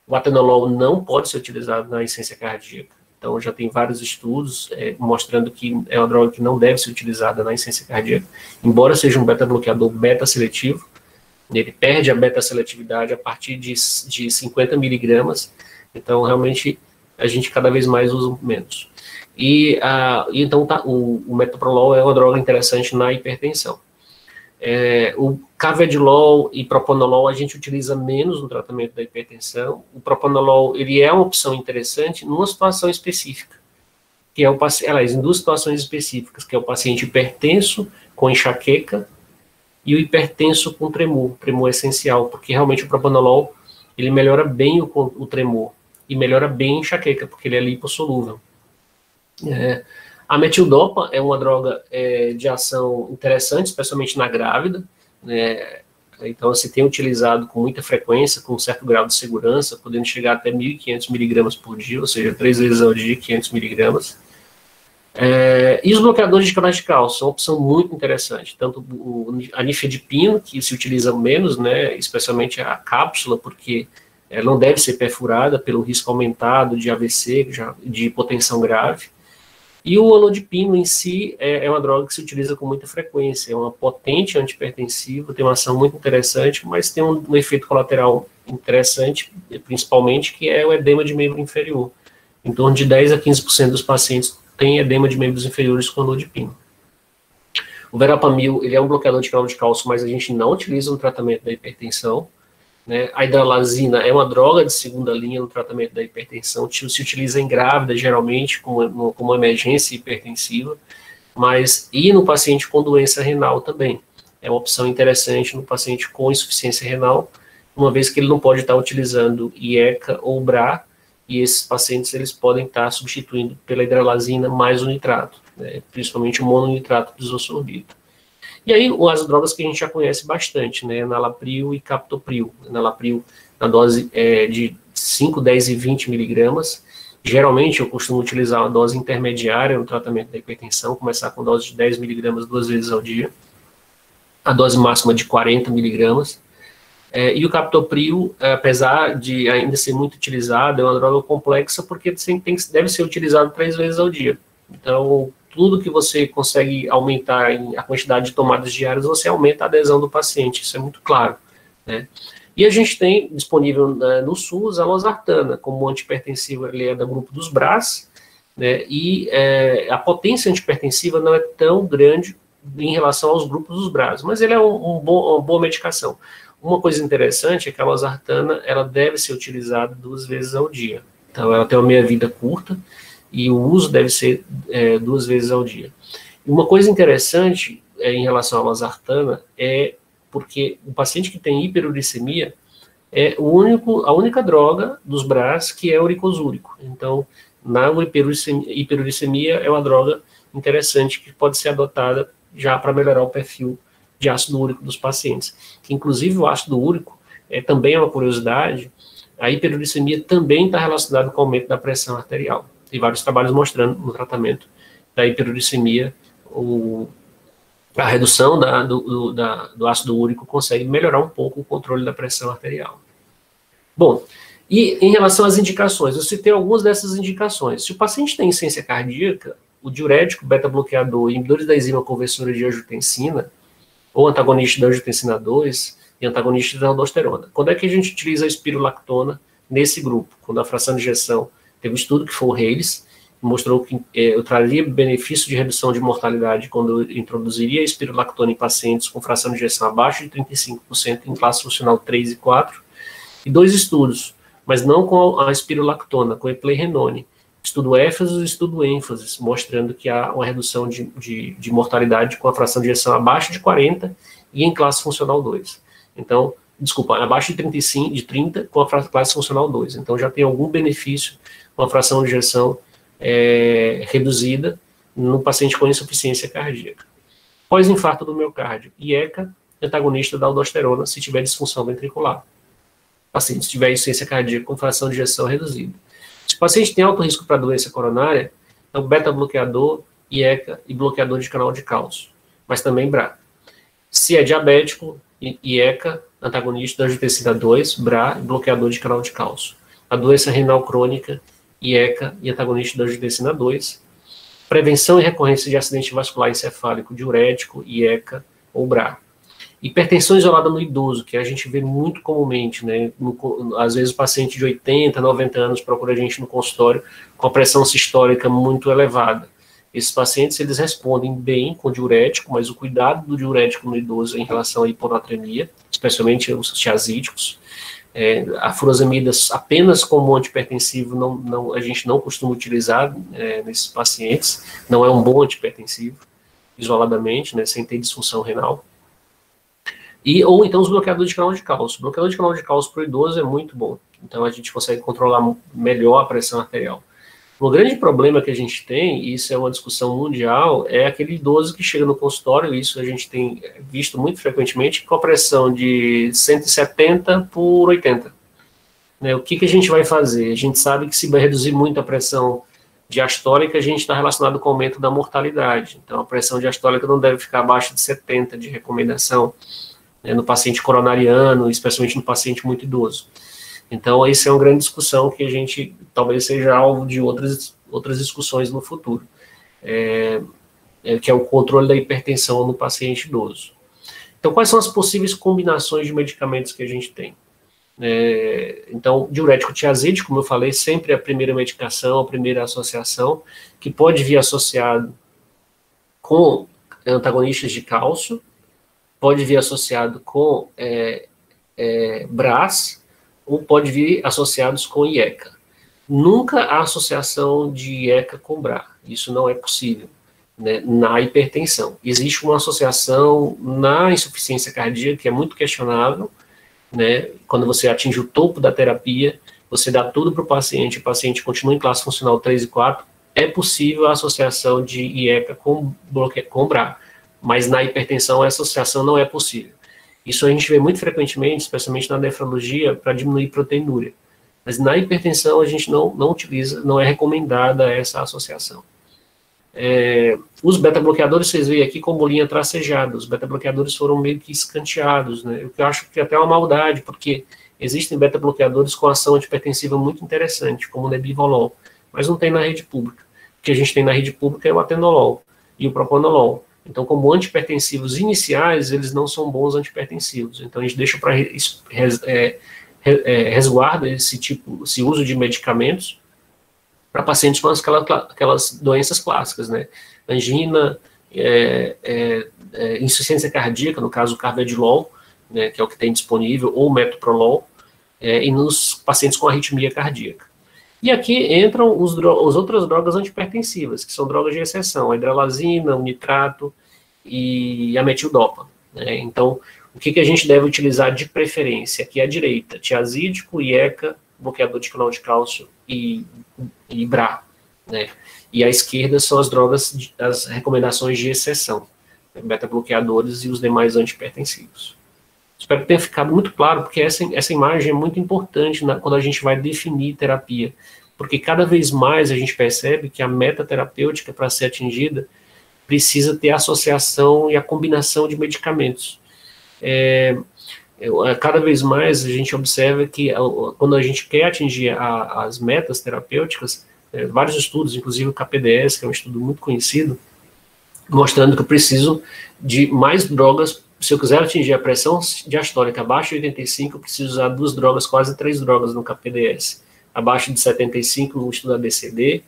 O atenolol não pode ser utilizado na insuficiência cardíaca, então já tem vários estudos mostrando que é uma droga que não deve ser utilizada na insuficiência cardíaca, embora seja um beta-bloqueador beta-seletivo, ele perde a beta-seletividade a partir de 50 miligramas, então realmente a gente cada vez mais usa menos. Então o metoprolol é uma droga interessante na hipertensão. O carvedilol e propanolol a gente utiliza menos no tratamento da hipertensão. O propanolol ele é uma opção interessante numa situação específica, que é em duas situações específicas, que é o paciente hipertenso com enxaqueca e o hipertenso com tremor essencial, porque realmente o propanolol ele melhora bem o tremor e melhora bem a enxaqueca, porque ele é lipossolúvel. A metildopa é uma droga de ação interessante, especialmente na grávida, né? Então, se tem utilizado com muita frequência, com um certo grau de segurança, podendo chegar até 1.500 miligramas por dia, ou seja, 3 vezes ao dia, 500 miligramas. E os bloqueadores de canais de cálcio são uma opção muito interessante, tanto a nifedipino, que se utiliza menos, né, especialmente a cápsula, porque ela não deve ser perfurada pelo risco aumentado de AVC, de hipotensão grave. E o olodipino em si é uma droga que se utiliza com muita frequência, é uma potente antihipertensiva, tem uma ação muito interessante, mas tem um efeito colateral interessante, principalmente, que é o edema de membro inferior. Em torno de 10 a 15% dos pacientes têm edema de membros inferiores com olodipino. O verapamil, ele é um bloqueador de canal de cálcio, mas a gente não utiliza no tratamento da hipertensão. Né? A hidralazina é uma droga de segunda linha no tratamento da hipertensão, se utiliza em grávida, geralmente, como uma emergência hipertensiva, e no paciente com doença renal também. É uma opção interessante no paciente com insuficiência renal, uma vez que ele não pode estar utilizando IECA ou BRA, e esses pacientes eles podem estar substituindo pela hidralazina mais o nitrato, né? Principalmente o mononitrato desosorbido. E aí, as drogas que a gente já conhece bastante, né, nalapril e captopril. Nalapril na dose de 5, 10 e 20 miligramas. Geralmente, eu costumo utilizar uma dose intermediária no tratamento da hipertensão, começar com dose de 10 miligramas 2 vezes ao dia. A dose máxima de 40 miligramas. E o captopril, apesar de ainda ser muito utilizado, é uma droga complexa porque deve ser utilizado 3 vezes ao dia. Então, tudo que você consegue aumentar a quantidade de tomadas diárias, você aumenta a adesão do paciente, isso é muito claro, né? E a gente tem disponível no SUS a losartana, como antihipertensiva, ele é do grupo dos BRAs, né? E a potência antihipertensiva não é tão grande em relação aos grupos dos BRAs, mas ele é uma boa medicação. Uma coisa interessante é que a losartana, ela deve ser utilizada 2 vezes ao dia, então ela tem uma meia-vida curta, e o uso deve ser 2 vezes ao dia. Uma coisa interessante em relação à losartana é porque o paciente que tem hiperuricemia é a única droga dos BRAs que é uricosúrico. Então, na hiperuricemia é uma droga interessante que pode ser adotada já para melhorar o perfil de ácido úrico dos pacientes. Inclusive, o ácido úrico também é uma curiosidade, a hiperuricemia também está relacionada com o aumento da pressão arterial. Tem vários trabalhos mostrando no tratamento da hiperuricemia, a redução do ácido úrico consegue melhorar um pouco o controle da pressão arterial. Bom, e em relação às indicações, eu citei algumas dessas indicações. Se o paciente tem insuficiência cardíaca, o diurético, beta-bloqueador, inibidores da enzima conversora de angiotensina, ou antagonista da angiotensina 2 e antagonista da aldosterona. Quando é que a gente utiliza a espirulactona nesse grupo? Quando a fração de ejeção, teve um estudo que foi o Hayes, mostrou que eu traria benefício de redução de mortalidade quando eu introduziria a espirulactona em pacientes com fração de ejeção abaixo de 35% em classe funcional 3 e 4, e 2 estudos, mas não com a espirulactona, com a eplerenone, estudo ênfasis e estudo ênfasis, mostrando que há uma redução de mortalidade com a fração de ejeção abaixo de 40 e em classe funcional 2. Então, desculpa, abaixo de 35, de 30 com a classe funcional 2. Então, já tem algum benefício com a fração de ejeção reduzida no paciente com insuficiência cardíaca. Pós-infarto do miocárdio, IECA, antagonista da aldosterona, se tiver disfunção ventricular. Paciente se tiver insuficiência cardíaca com fração de ejeção reduzida. Se o paciente tem alto risco para doença coronária, é o beta-bloqueador, IECA e bloqueador de canal de cálcio, mas também BRA. Se é diabético, IECA, antagonista da angiotensina 2, BRA, bloqueador de canal de cálcio. A doença renal crônica, IECA e antagonista da angiotensina 2. Prevenção e recorrência de acidente vascular encefálico, diurético, IECA ou BRA. Hipertensão isolada no idoso, que a gente vê muito comumente, né? Às vezes o paciente de 80, 90 anos procura a gente no consultório com a pressão sistólica muito elevada. Esses pacientes, eles respondem bem com diurético, mas o cuidado do diurético no idoso em relação à hiponatremia, especialmente os tiazídicos, a furosemida apenas como antihipertensivo, a gente não costuma utilizar nesses pacientes, não é um bom antihipertensivo, isoladamente, né, sem ter disfunção renal. Ou então os bloqueadores de canal de cálcio. O bloqueador de canal de cálcio para o idoso é muito bom. Então a gente consegue controlar melhor a pressão arterial. O grande problema que a gente tem, e isso é uma discussão mundial, é aquele idoso que chega no consultório, isso a gente tem visto muito frequentemente, com a pressão de 170 por 80. Né, o que a gente vai fazer? A gente sabe que se vai reduzir muito a pressão diastólica, a gente está relacionado com o aumento da mortalidade. Então a pressão diastólica não deve ficar abaixo de 70 de recomendação, no paciente coronariano, especialmente no paciente muito idoso. Então, essa é uma grande discussão que a gente talvez seja alvo de outras discussões no futuro, que é o controle da hipertensão no paciente idoso. Então, quais são as possíveis combinações de medicamentos que a gente tem? Então, diurético tiazídico, como eu falei, sempre é a primeira medicação, a primeira associação, que pode vir associado com antagonistas de cálcio, pode vir associado com BRAS, ou pode vir associados com IECA. Nunca há associação de IECA com BRA. Isso não é possível, né, na hipertensão. Existe uma associação na insuficiência cardíaca que é muito questionável, né, quando você atinge o topo da terapia, você dá tudo para o paciente continua em classe funcional 3 e 4, é possível a associação de IECA com BRA, mas na hipertensão essa associação não é possível. Isso a gente vê muito frequentemente, especialmente na nefrologia, para diminuir proteinúria. Mas na hipertensão a gente não utiliza, não é recomendada essa associação. Os beta-bloqueadores, vocês veem aqui como linha tracejada. Os beta-bloqueadores foram meio que escanteados, né? O que eu acho que é até uma maldade, porque existem beta-bloqueadores com ação antihipertensiva muito interessante, como o nebivolol, mas não tem na rede pública. O que a gente tem na rede pública é o atenolol e o propanolol. Então, como antihipertensivos iniciais, eles não são bons antihipertensivos. Então, a gente deixa para resguarda esse uso de medicamentos para pacientes com aquelas doenças clássicas, né? Angina, insuficiência cardíaca, no caso o carvedilol, né, que é o que tem disponível, ou metoprolol, e nos pacientes com arritmia cardíaca. E aqui entram as outras drogas antihipertensivas, que são drogas de exceção, a hidralazina, o nitrato e a metildopa, né? Então, o que a gente deve utilizar de preferência? Aqui à direita, tiazídico, IECA, bloqueador de canal de cálcio e BRA, né? E à esquerda são as drogas, as recomendações de exceção, né? Beta-bloqueadores e os demais antihipertensivos. Espero que tenha ficado muito claro, porque essa imagem é muito importante quando a gente vai definir terapia, porque cada vez mais a gente percebe que a meta terapêutica, para ser atingida, precisa ter a associação e a combinação de medicamentos. Cada vez mais a gente observa que quando a gente quer atingir as metas terapêuticas, vários estudos, inclusive o KPDS, que é um estudo muito conhecido, mostrando que eu preciso de mais drogas. Se eu quiser atingir a pressão diastólica abaixo de 85, eu preciso usar 2 drogas, quase 3 drogas no KPDS. Abaixo de 75 no estudo ABCD,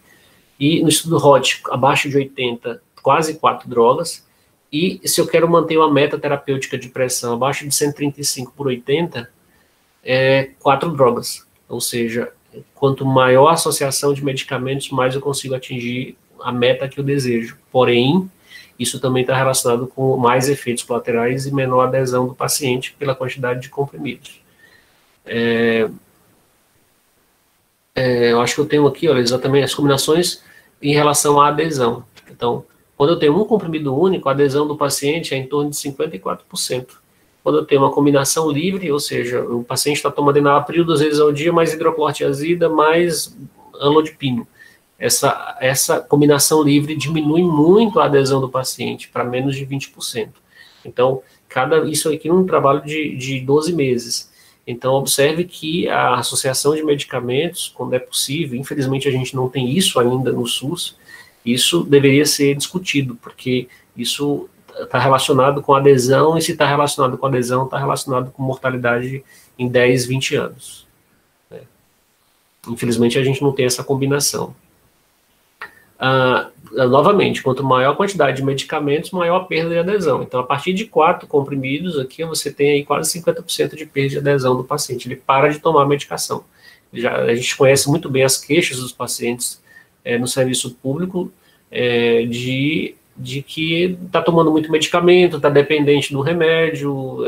e no estudo HOT, abaixo de 80, quase 4 drogas. E se eu quero manter uma meta terapêutica de pressão abaixo de 135 por 80, 4 drogas. Ou seja, quanto maior a associação de medicamentos, mais eu consigo atingir a meta que eu desejo. Porém, isso também está relacionado com mais efeitos colaterais e menor adesão do paciente pela quantidade de comprimidos. Eu acho que eu tenho aqui, olha, exatamente as combinações em relação à adesão. Então, quando eu tenho um comprimido único, a adesão do paciente é em torno de 54%. Quando eu tenho uma combinação livre, ou seja, o paciente está tomando enalapril 2 vezes ao dia, mais hidroclorotiazida, mais amlodipino. Essa combinação livre diminui muito a adesão do paciente, para menos de 20%. Então, isso aqui é um trabalho de 12 meses. Então, observe que a associação de medicamentos, quando é possível, infelizmente a gente não tem isso ainda no SUS, isso deveria ser discutido, porque isso está relacionado com adesão, e se está relacionado com adesão, está relacionado com mortalidade em 10, 20 anos. Infelizmente a gente não tem essa combinação. Novamente, quanto maior a quantidade de medicamentos, maior a perda de adesão. Então, a partir de 4 comprimidos, aqui você tem aí quase 50% de perda de adesão do paciente. Ele para de tomar a medicação. A gente conhece muito bem as queixas dos pacientes no serviço público de que está tomando muito medicamento, está dependente do remédio,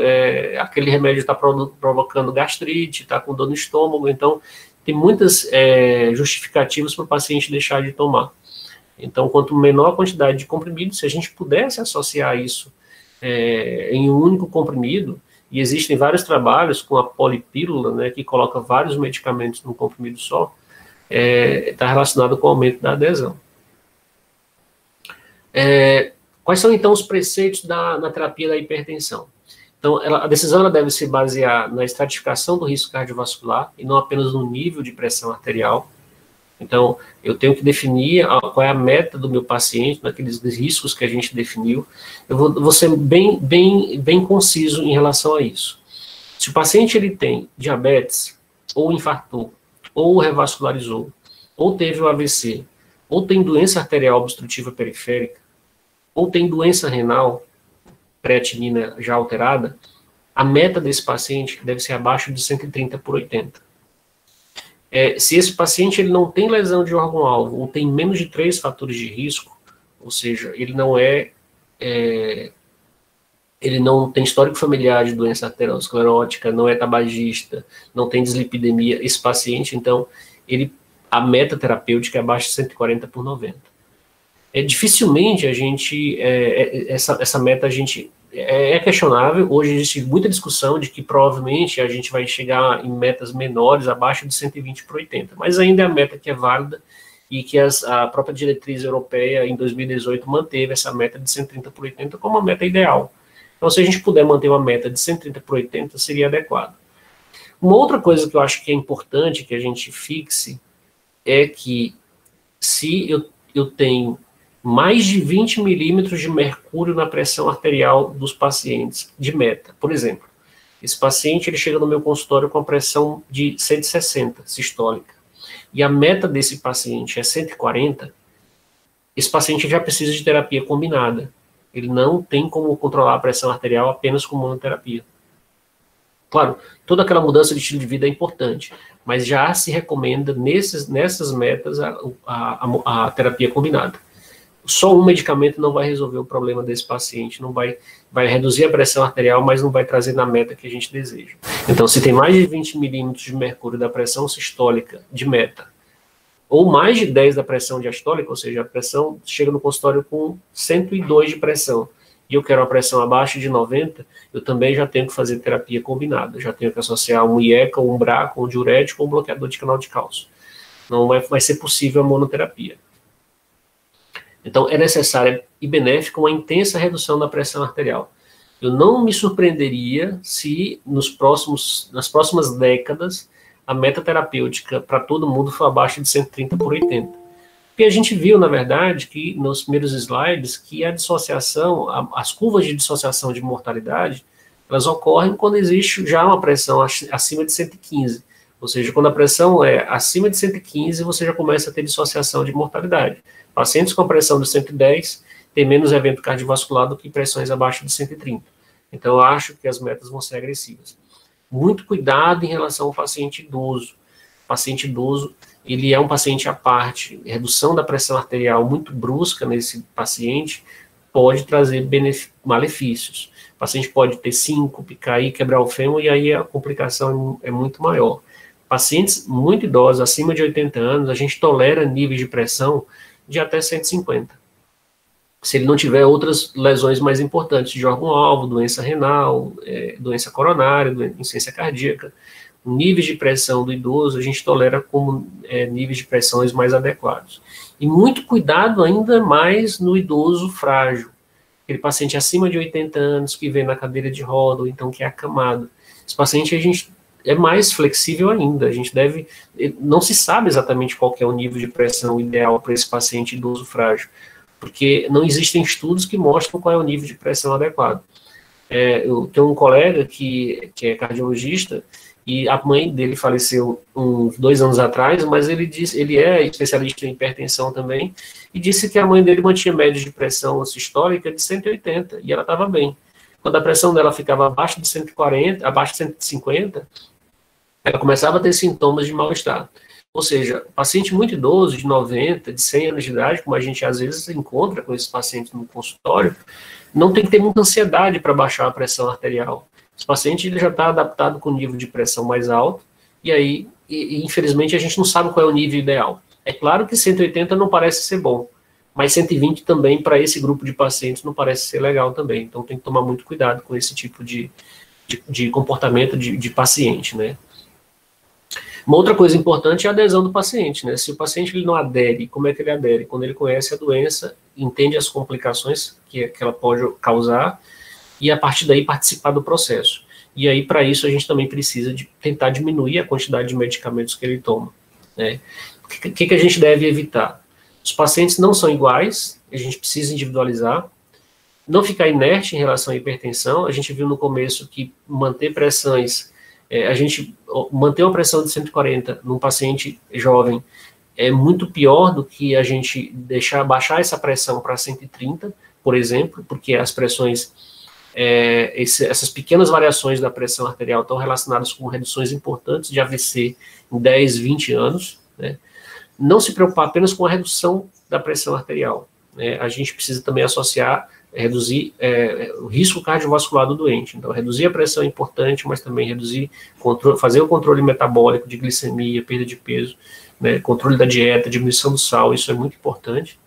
aquele remédio está provocando gastrite, está com dor no estômago. Então, tem muitas justificativas para o paciente deixar de tomar. Então, quanto menor a quantidade de comprimidos, se a gente pudesse associar isso em um único comprimido, e existem vários trabalhos com a polipílula, né, que coloca vários medicamentos num comprimido só, está relacionado com o aumento da adesão. Quais são, então, os preceitos na terapia da hipertensão? Então, a decisão ela deve se basear na estratificação do risco cardiovascular e não apenas no nível de pressão arterial. Então, eu tenho que definir qual é a meta do meu paciente, naqueles riscos que a gente definiu. Eu vou ser bem conciso em relação a isso. Se o paciente ele tem diabetes, ou infartou, ou revascularizou, ou teve o AVC, ou tem doença arterial obstrutiva periférica, ou tem doença renal, creatinina já alterada, a meta desse paciente deve ser abaixo de 130 por 80. Se esse paciente ele não tem lesão de órgão-alvo, ou tem menos de 3 fatores de risco, ou seja, ele não tem histórico familiar de doença arteriosclerótica, não é tabagista, não tem dislipidemia, esse paciente, então, a meta terapêutica é abaixo de 140 por 90. Dificilmente a gente, essa meta a gente é questionável. Hoje existe muita discussão de que provavelmente a gente vai chegar em metas menores, abaixo de 120 por 80, mas ainda é a meta que é válida e que a própria diretriz europeia em 2018 manteve essa meta de 130 por 80 como uma meta ideal. Então, se a gente puder manter uma meta de 130 por 80, seria adequado. Uma outra coisa que eu acho que é importante que a gente fixe é que se eu tenho mais de 20 milímetros de mercúrio na pressão arterial dos pacientes, de meta. Por exemplo, esse paciente ele chega no meu consultório com a pressão de 160 sistólica, e a meta desse paciente é 140, esse paciente já precisa de terapia combinada. Ele não tem como controlar a pressão arterial apenas com monoterapia. Claro, toda aquela mudança de estilo de vida é importante, mas já se recomenda nessas metas a terapia combinada. Só um medicamento não vai resolver o problema desse paciente, não vai reduzir a pressão arterial, mas não vai trazer na meta que a gente deseja. Então, se tem mais de 20 milímetros de mercúrio da pressão sistólica de meta, ou mais de 10 da pressão diastólica, ou seja, a pressão chega no consultório com 102 de pressão, e eu quero a pressão abaixo de 90, eu também já tenho que fazer terapia combinada, já tenho que associar um IECA, um BRA, um diurético ou um bloqueador de canal de cálcio. Não vai ser possível a monoterapia. Então, é necessária e benéfica uma intensa redução da pressão arterial. Eu não me surpreenderia se nas próximas décadas a meta terapêutica para todo mundo for abaixo de 130 por 80. Porque a gente viu, na verdade, que nos primeiros slides, que a dissociação, as curvas de dissociação de mortalidade, elas ocorrem quando existe já uma pressão acima de 115. Ou seja, quando a pressão é acima de 115, você já começa a ter dissociação de mortalidade. Pacientes com pressão de 110 têm menos evento cardiovascular do que pressões abaixo de 130. Então, eu acho que as metas vão ser agressivas. Muito cuidado em relação ao paciente idoso. O paciente idoso, ele é um paciente à parte. Redução da pressão arterial muito brusca nesse paciente pode trazer malefícios. O paciente pode ter síncope, cair, quebrar o fêmur, e aí a complicação é muito maior. Pacientes muito idosos, acima de 80 anos, a gente tolera níveis de pressão de até 150. Se ele não tiver outras lesões mais importantes de órgão-alvo, doença renal, doença coronária, insuficiência cardíaca, níveis de pressão do idoso a gente tolera como níveis de pressões mais adequados. E muito cuidado ainda mais no idoso frágil, aquele paciente acima de 80 anos que vem na cadeira de roda, ou então que é acamado. Esse paciente a gente é mais flexível ainda, a gente deve, não se sabe exatamente qual que é o nível de pressão ideal para esse paciente idoso frágil, porque não existem estudos que mostram qual é o nível de pressão adequado. Eu tenho um colega que é cardiologista, e a mãe dele faleceu uns 2 anos atrás, mas ele é especialista em hipertensão também, e disse que a mãe dele mantinha média de pressão sistólica de 180, e ela estava bem. Quando a pressão dela ficava abaixo de 140, abaixo de 150, ela começava a ter sintomas de mal-estar. Ou seja, paciente muito idoso, de 90, de 100 anos de idade, como a gente às vezes encontra com esses pacientes no consultório, não tem que ter muita ansiedade para baixar a pressão arterial. Esse paciente ele já está adaptado com o nível de pressão mais alto, e aí, infelizmente, a gente não sabe qual é o nível ideal. É claro que 180 não parece ser bom, mas 120 também, para esse grupo de pacientes, não parece ser legal também. Então, tem que tomar muito cuidado com esse tipo de comportamento de paciente, né? Uma outra coisa importante é a adesão do paciente, né? Se o paciente ele não adere, como é que ele adere? Quando ele conhece a doença, entende as complicações que ela pode causar, e a partir daí participar do processo. E aí, para isso, a gente também precisa de tentar diminuir a quantidade de medicamentos que ele toma, né? O que a gente deve evitar? Os pacientes não são iguais, a gente precisa individualizar, não ficar inerte em relação à hipertensão. A gente viu no começo que manter pressões, a gente manter uma pressão de 140 num paciente jovem é muito pior do que a gente baixar essa pressão para 130, por exemplo, porque as pressões, essas pequenas variações da pressão arterial estão relacionadas com reduções importantes de AVC em 10, 20 anos, né? Não se preocupar apenas com a redução da pressão arterial, né? A gente precisa também associar, reduzir o risco cardiovascular do doente. Então, reduzir a pressão é importante, mas também fazer o controle metabólico de glicemia, perda de peso, né? Controle da dieta, diminuição do sal, isso é muito importante.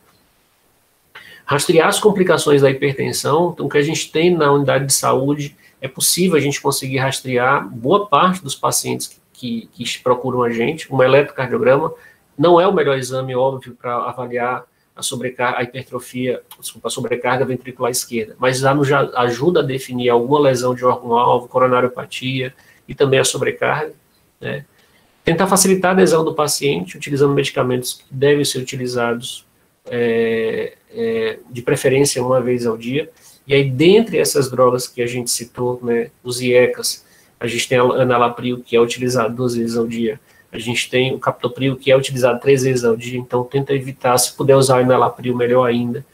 Rastrear as complicações da hipertensão. Então, o que a gente tem na unidade de saúde, é possível a gente conseguir rastrear boa parte dos pacientes que procuram a gente. Um eletrocardiograma não é o melhor exame, óbvio, para avaliar a sobrecarga ventricular esquerda, mas já nos ajuda a definir alguma lesão de órgão-alvo, coronariopatia e também a sobrecarga, né? Tentar facilitar a adesão do paciente, utilizando medicamentos que devem ser utilizados de preferência uma vez ao dia. E aí, dentre essas drogas que a gente citou, né, os IECAs, a gente tem a enalapril, que é utilizado 2 vezes ao dia. A gente tem o captopril, que é utilizado 3 vezes ao dia, então tenta evitar, se puder usar o enalapril, melhor ainda,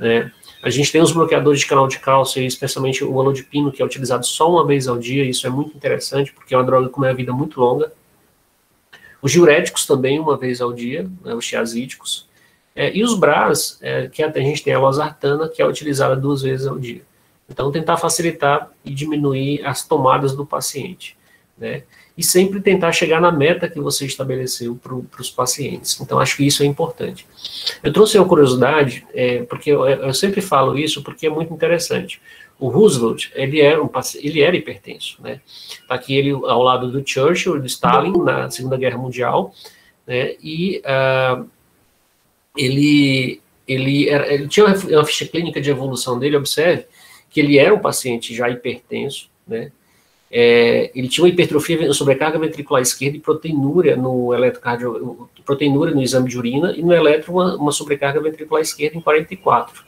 né? A gente tem os bloqueadores de canal de cálcio, especialmente o olodipino, que é utilizado só uma vez ao dia. Isso é muito interessante, porque é uma droga com uma vida muito longa. Os diuréticos também, uma vez ao dia, né, os tiazídicos. E os BRAs, que a gente tem a losartana, que é utilizada 2 vezes ao dia. Então, tentar facilitar e diminuir as tomadas do paciente. né? E sempre tentar chegar na meta que você estabeleceu para os pacientes. Então, acho que isso é importante. Eu trouxe uma curiosidade, porque eu sempre falo isso, porque é muito interessante. O Roosevelt, ele era hipertenso, né? Tá aqui ele ao lado do Churchill, do Stalin, na Segunda Guerra Mundial, né? E ele tinha uma ficha clínica de evolução dele, observe, que ele era um paciente já hipertenso, né? Ele tinha uma hipertrofia, sobrecarga ventricular esquerda e proteinúria no proteinúria no exame de urina e no eletro uma sobrecarga ventricular esquerda em 44.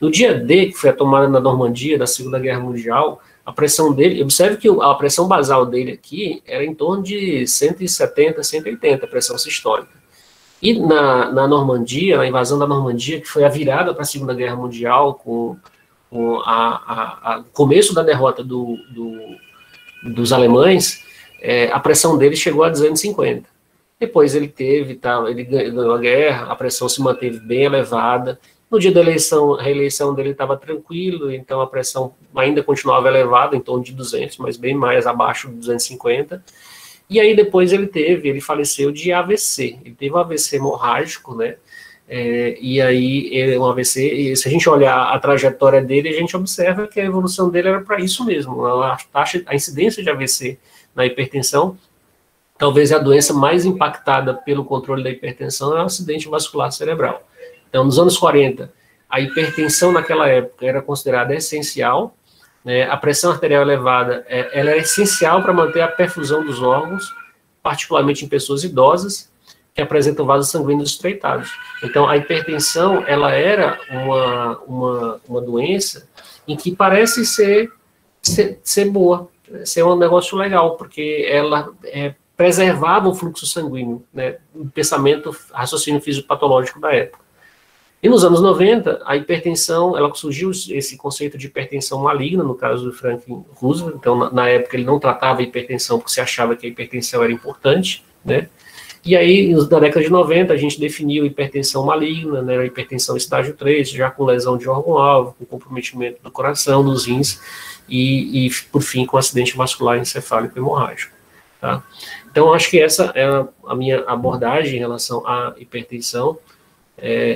No dia D, que foi a tomada na Normandia da Segunda Guerra Mundial, a pressão dele, observe que a pressão basal dele aqui era em torno de 170, 180, a pressão sistólica. E na Normandia, na invasão da Normandia, que foi a virada para a Segunda Guerra Mundial, com o começo da derrota dos alemães, a pressão dele chegou a 250. Depois ele ganhou a guerra, a pressão se manteve bem elevada. No dia da reeleição dele estava tranquilo, então a pressão ainda continuava elevada, em torno de 200, mas bem mais abaixo de 250. E aí depois ele faleceu de AVC. Ele teve um AVC hemorrágico, né? E aí um AVC, e se a gente olhar a trajetória dele, a gente observa que a evolução dele era para isso mesmo. A incidência de AVC na hipertensão, talvez a doença mais impactada pelo controle da hipertensão é o acidente vascular cerebral. Então, nos anos 40, a hipertensão naquela época era considerada essencial, né? A pressão arterial elevada ela era essencial para manter a perfusão dos órgãos, particularmente em pessoas idosas que apresentam vasos sanguíneos estreitados. Então, a hipertensão ela era uma doença em que parece ser boa, ser um negócio legal, porque ela preservava o fluxo sanguíneo, né? O raciocínio fisiopatológico da época. E nos anos 90, a hipertensão, ela surgiu esse conceito de hipertensão maligna, no caso do Franklin Roosevelt. Então, na época, ele não tratava a hipertensão porque se achava que a hipertensão era importante, né? E aí, na década de 90, a gente definiu hipertensão maligna, né? A hipertensão estágio 3, já com lesão de órgão-alvo, com comprometimento do coração, dos rins, e por fim, com acidente vascular encefálico hemorrágico, tá? Então, acho que essa é a minha abordagem em relação à hipertensão.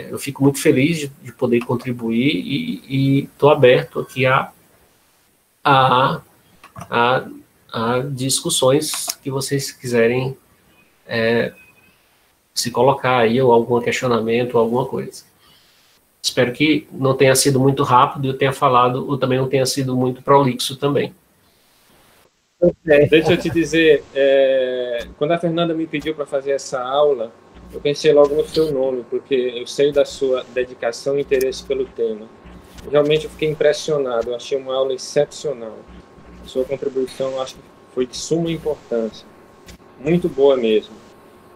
Eu fico muito feliz de poder contribuir e estou aberto aqui a discussões que vocês quiserem se colocar aí, ou algum questionamento, ou alguma coisa. Espero que não tenha sido muito rápido, eu tenha falado, ou também não tenha sido muito prolixo também. Deixa eu te dizer, quando a Fernanda me pediu para fazer essa aula, eu pensei logo no seu nome, porque eu sei da sua dedicação e interesse pelo tema. Realmente eu fiquei impressionado, eu achei uma aula excepcional. A sua contribuição, eu acho que foi de suma importância. Muito boa mesmo.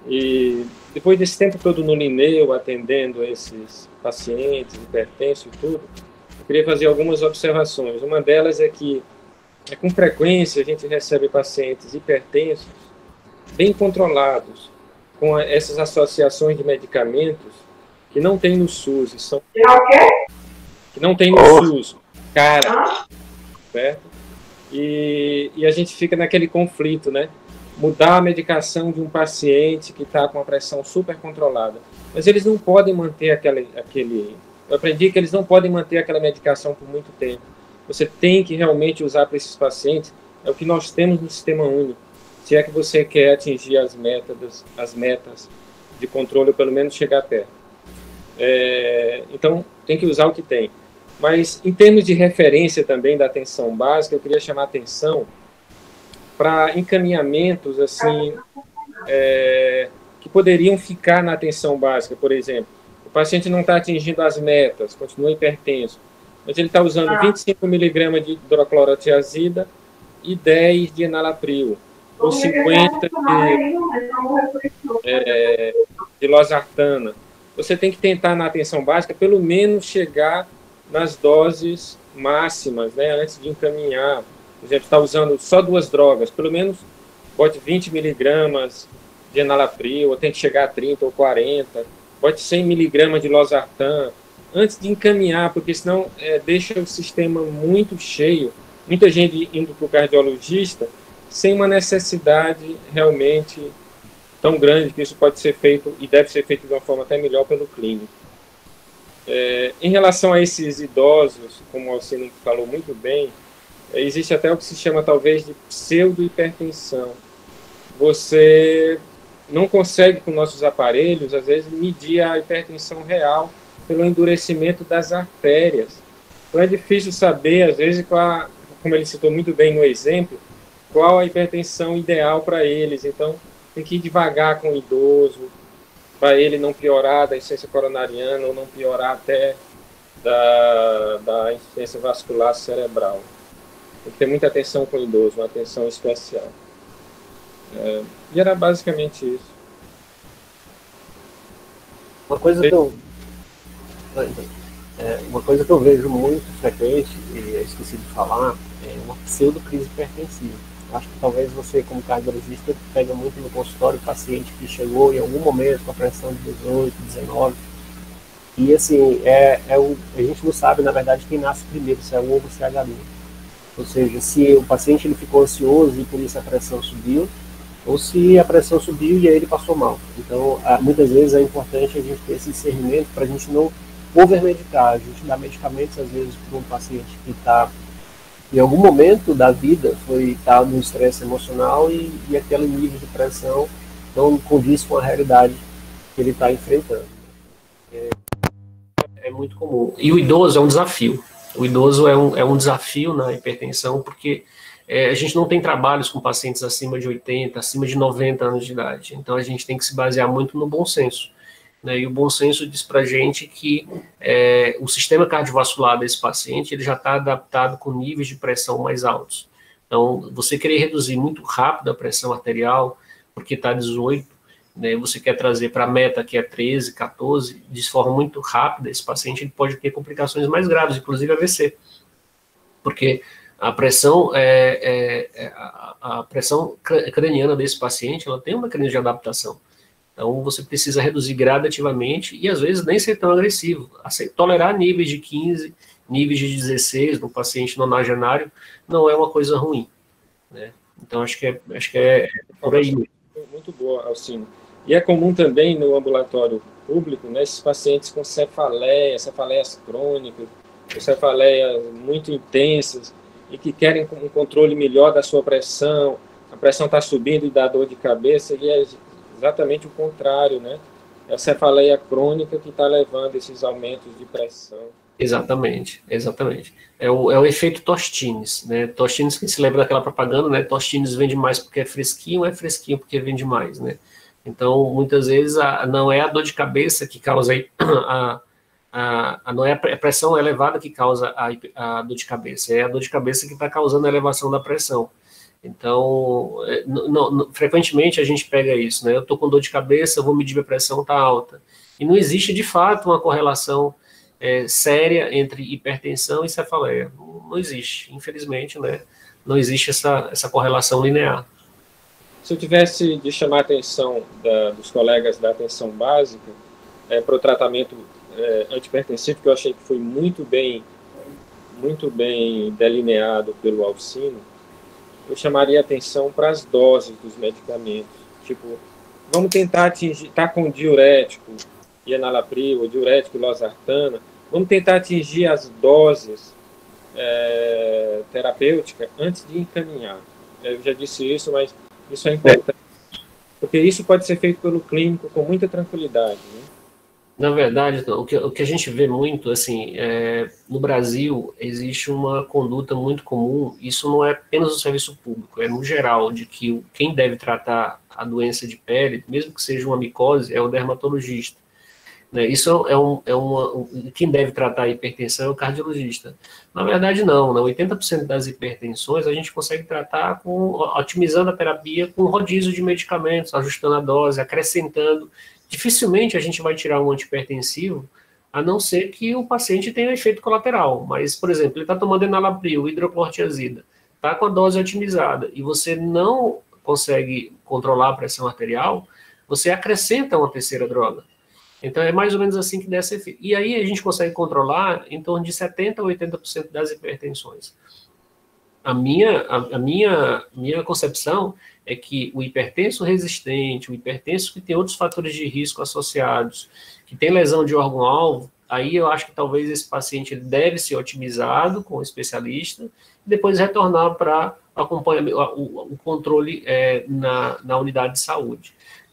E depois desse tempo todo no Linneu, atendendo esses pacientes, hipertensos e tudo, eu queria fazer algumas observações. Uma delas é que, com frequência, a gente recebe pacientes hipertensos bem controlados, com essas associações de medicamentos que não tem no SUS, que não tem no SUS, certo? E a gente fica naquele conflito, né? Mudar a medicação de um paciente que está com a pressão super controlada, mas eles não podem manter eu aprendi que eles não podem manter aquela medicação por muito tempo. Você tem que realmente usar para esses pacientes, é o que nós temos no Sistema Único. Se é que você quer atingir as metas de controle, ou pelo menos chegar perto. Então, tem que usar o que tem. Mas, em termos de referência também da atenção básica, eu queria chamar a atenção para encaminhamentos assim, que poderiam ficar na atenção básica. Por exemplo, o paciente não está atingindo as metas, continua hipertenso, mas ele está usando 25 mg de hidroclorotiazida e 10 de enalapril, ou 50 de losartana. Você tem que tentar, na atenção básica, pelo menos chegar nas doses máximas, né, antes de encaminhar. Por exemplo, está usando só 2 drogas, pelo menos bote 20 miligramas de enalapril, ou tem que chegar a 30 ou 40, bote 100 miligramas de losartan, antes de encaminhar, porque senão deixa o sistema muito cheio. Muita gente indo para o cardiologista sem uma necessidade realmente tão grande, que isso pode ser feito e deve ser feito de uma forma até melhor pelo clínico. Em relação a esses idosos, como o Alcino falou muito bem, existe até o que se chama talvez de pseudo-hipertensão. Você não consegue, com nossos aparelhos, às vezes, medir a hipertensão real pelo endurecimento das artérias. Então é difícil saber, às vezes, como ele citou muito bem no exemplo, qual a hipertensão ideal para eles. Então, tem que ir devagar com o idoso, para ele não piorar da insuficiência coronariana ou não piorar até da insuficiência vascular cerebral. Tem que ter muita atenção com o idoso, uma atenção especial. E era basicamente isso. Uma coisa que eu vejo muito frequente, e eu esqueci de falar, é uma pseudocrise hipertensiva. Acho que talvez você, como cardiologista, pega muito no consultório o paciente que chegou em algum momento com a pressão de 18, 19, e assim, a gente não sabe, na verdade, quem nasce primeiro, se é o ovo ou se é a galinha. Ou seja, se o paciente ele ficou ansioso e por isso a pressão subiu, ou se a pressão subiu e aí ele passou mal. Então, muitas vezes é importante a gente ter esse discernimento para a gente não overmedicar. A gente dá medicamentos, às vezes, para um paciente que está, em algum momento da vida, está no estresse emocional e aquele nível de pressão não condiz com a realidade que ele está enfrentando. É muito comum. E o idoso é um desafio. O idoso é um desafio na hipertensão, porque a gente não tem trabalhos com pacientes acima de 80, acima de 90 anos de idade. Então, a gente tem que se basear muito no bom senso. Né? E o bom senso diz para a gente que o sistema cardiovascular desse paciente ele já está adaptado com níveis de pressão mais altos. Então, você querer reduzir muito rápido a pressão arterial, porque está 18, né, você quer trazer para a meta, que é 13, 14, de forma muito rápida, esse paciente ele pode ter complicações mais graves, inclusive AVC. Porque a pressão, a pressão craniana desse paciente, ela tem um mecanismo de adaptação. Então, você precisa reduzir gradativamente e, às vezes, nem ser tão agressivo. Tolerar níveis de 15, níveis de 16 no paciente nonagenário não é uma coisa ruim. Né? Então, acho que é por aí. Muito boa, Alcino. E é comum também no ambulatório público, né, esses pacientes com cefaleias crônicas, cefaleias muito intensas, e que querem um controle melhor da sua pressão, a pressão está subindo e dá dor de cabeça, e é exatamente o contrário, né? É a cefaleia crônica que está levando esses aumentos de pressão. Exatamente. É o efeito Tostines, né? Tostines, que se lembra daquela propaganda, né? Tostines vende mais porque é fresquinho porque vende mais, né? Então, muitas vezes, não é a dor de cabeça que causa não é a pressão elevada que causa a dor de cabeça, é a dor de cabeça que está causando a elevação da pressão. Então, frequentemente a gente pega isso, né? Eu estou com dor de cabeça, vou medir minha pressão, está alta. E não existe, de fato, uma correlação séria entre hipertensão e cefaleia. Não existe, infelizmente, né? Não existe essa correlação linear. Se eu tivesse de chamar a atenção dos colegas da atenção básica para o tratamento antihipertensivo, que eu achei que foi muito bem delineado pelo Alcino, eu chamaria a atenção para as doses dos medicamentos. Tipo, vamos tentar atingir, está com diurético, enalapril, ou diurético, losartana, vamos tentar atingir as doses terapêuticas antes de encaminhar. Eu já disse isso, mas isso é importante, porque isso pode ser feito pelo clínico com muita tranquilidade, né? Na verdade, o que a gente vê muito, assim, no Brasil, existe uma conduta muito comum, isso não é apenas no serviço público, é no geral, de que quem deve tratar a doença de pele, mesmo que seja uma micose, é o dermatologista. Né? Isso quem deve tratar a hipertensão é o cardiologista. Na verdade, não. 80% das hipertensões a gente consegue tratar otimizando a terapia com rodízio de medicamentos, ajustando a dose, acrescentando. Dificilmente a gente vai tirar um antihipertensivo, a não ser que o paciente tenha efeito colateral. Mas, por exemplo, ele está tomando enalapril, hidroclorotiazida, está com a dose otimizada, e você não consegue controlar a pressão arterial, você acrescenta uma terceira droga. Então, é mais ou menos assim que dá esse efeito. E aí a gente consegue controlar em torno de 70% a 80% das hipertensões. a minha concepção é que o hipertenso resistente, o hipertenso que tem outros fatores de risco associados, que tem lesão de órgão-alvo, aí eu acho que talvez esse paciente ele deve ser otimizado com o especialista e depois retornar para o controle na unidade de saúde.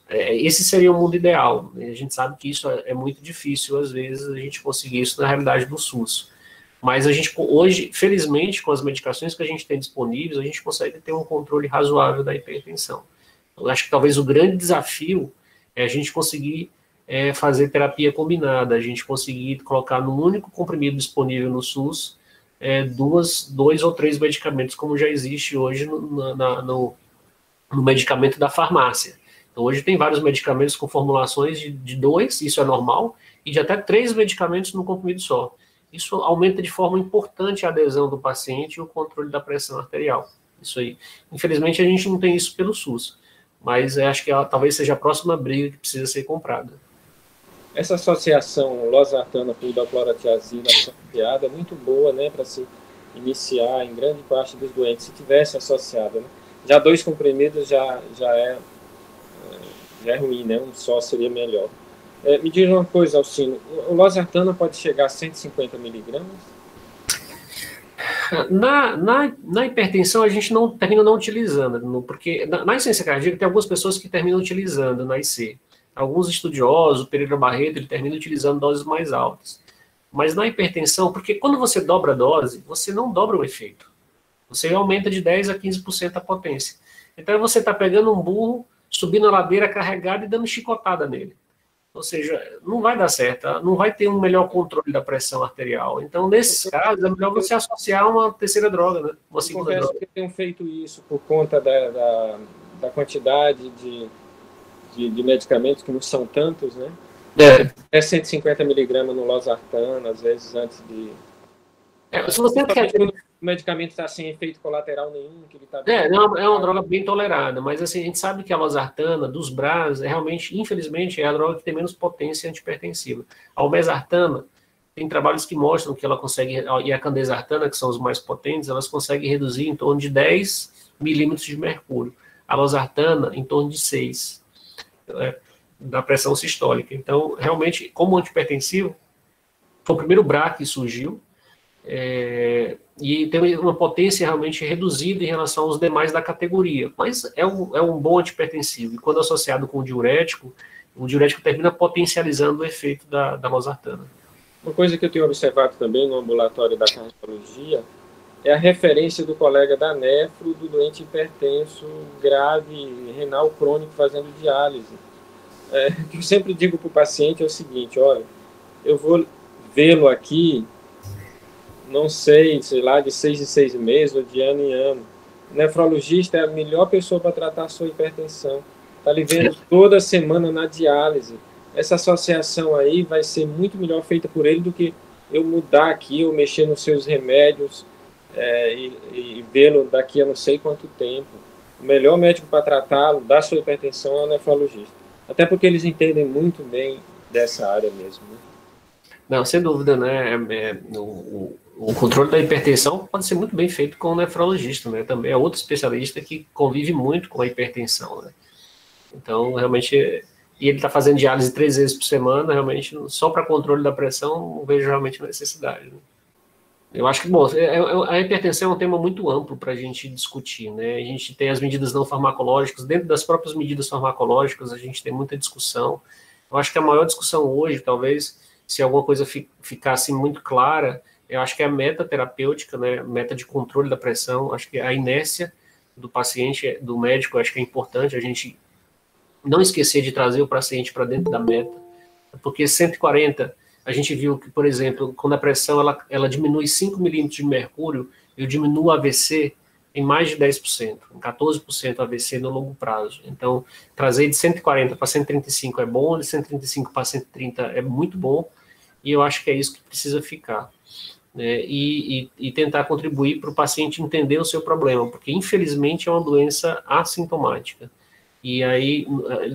Esse seria o mundo ideal. A gente sabe que isso é muito difícil, às vezes, a gente conseguir isso na realidade do SUS. Mas a gente, hoje, felizmente, com as medicações que a gente tem disponíveis, a gente consegue ter um controle razoável da hipertensão. Eu acho que talvez o grande desafio é a gente conseguir fazer terapia combinada, a gente conseguir colocar num único comprimido disponível no SUS dois ou três medicamentos, como já existe hoje no medicamento da farmácia. Então, hoje tem vários medicamentos com formulações de dois, isso é normal, e de até 3 medicamentos num comprimido só. Isso aumenta de forma importante a adesão do paciente e o controle da pressão arterial. Isso aí. Infelizmente, a gente não tem isso pelo SUS, mas acho que talvez seja a próxima briga que precisa ser comprada. Essa associação losartana com hidroclorotiazida associada é muito boa, né, para se iniciar em grande parte dos doentes, se tivesse associada, né? Já 2 comprimidos já é ruim, né? Um só seria melhor. Me diz uma coisa, Alcino, o losartana pode chegar a 150 miligramas? Na hipertensão, a gente termina não utilizando, porque na insuficiência cardíaca tem algumas pessoas que terminam utilizando na IC. Alguns estudiosos, o Pereira Barreto, ele termina utilizando doses mais altas. Mas na hipertensão, porque quando você dobra a dose, você não dobra o efeito. Você aumenta de 10% a 15% a potência. Então você está pegando um burro, subindo a ladeira carregado e dando chicotada nele. Ou seja, não vai dar certo, não vai ter um melhor controle da pressão arterial. Então, nesses casos, é melhor você associar uma terceira droga, né? Uma segunda droga. Eu tenho feito isso por conta da quantidade de medicamentos, que não são tantos, né? É 150 miligramas no losartana, às vezes antes de... Se você quer ter... O medicamento está sem efeito colateral nenhum, que ele está... É uma droga bem tolerada, mas assim, a gente sabe que a losartana, dos BRAS, realmente, infelizmente, é a droga que tem menos potência antihipertensiva. A olmesartana, tem trabalhos que mostram que ela consegue, e a candesartana, que são os mais potentes, elas conseguem reduzir em torno de 10 milímetros de mercúrio. A losartana, em torno de 6, da pressão sistólica. Então, realmente, como antihipertensivo, foi o primeiro BRA que surgiu, e tem uma potência realmente reduzida em relação aos demais da categoria, mas é um bom antihipertensivo, e quando associado com o diurético termina potencializando o efeito da losartana. Uma coisa que eu tenho observado também no ambulatório da cardiologia é a referência do colega da nefro do doente hipertenso grave, renal crônico, fazendo diálise. O que eu sempre digo para o paciente é o seguinte: olha, eu vou vê-lo aqui, não sei lá, de 6 em 6 meses ou de ano em ano. O nefrologista é a melhor pessoa para tratar a sua hipertensão. Está lhe vendo toda semana na diálise. Essa associação aí vai ser muito melhor feita por ele do que eu mudar aqui, ou mexer nos seus remédios e vê-lo daqui a não sei quanto tempo. O melhor médico para tratá-lo da sua hipertensão é o nefrologista. Até porque eles entendem muito bem dessa área mesmo, né? Não, sem dúvida, né? O controle da hipertensão pode ser muito bem feito com o nefrologista, né? Também é outro especialista que convive muito com a hipertensão, né? Então, realmente, e ele está fazendo diálise 3 vezes por semana, realmente, só para controle da pressão, não vejo realmente necessidade, né? Eu acho que, bom, a hipertensão é um tema muito amplo para a gente discutir, né? A gente tem as medidas não farmacológicas, dentro das próprias medidas farmacológicas, a gente tem muita discussão. Eu acho que a maior discussão hoje, talvez, se alguma coisa ficasse muito clara, eu acho que é a meta terapêutica, né? Meta de controle da pressão. Acho que a inércia do paciente, do médico, acho que é importante a gente não esquecer de trazer o paciente para dentro da meta, porque 140, a gente viu que, por exemplo, quando a pressão ela diminui 5 milímetros de mercúrio, eu diminuo o AVC em mais de 10%, em 14% AVC no longo prazo. Então, trazer de 140 para 135 é bom, de 135 para 130 é muito bom, e eu acho que é isso que precisa ficar, né? E tentar contribuir para o paciente entender o seu problema, porque infelizmente é uma doença assintomática. E aí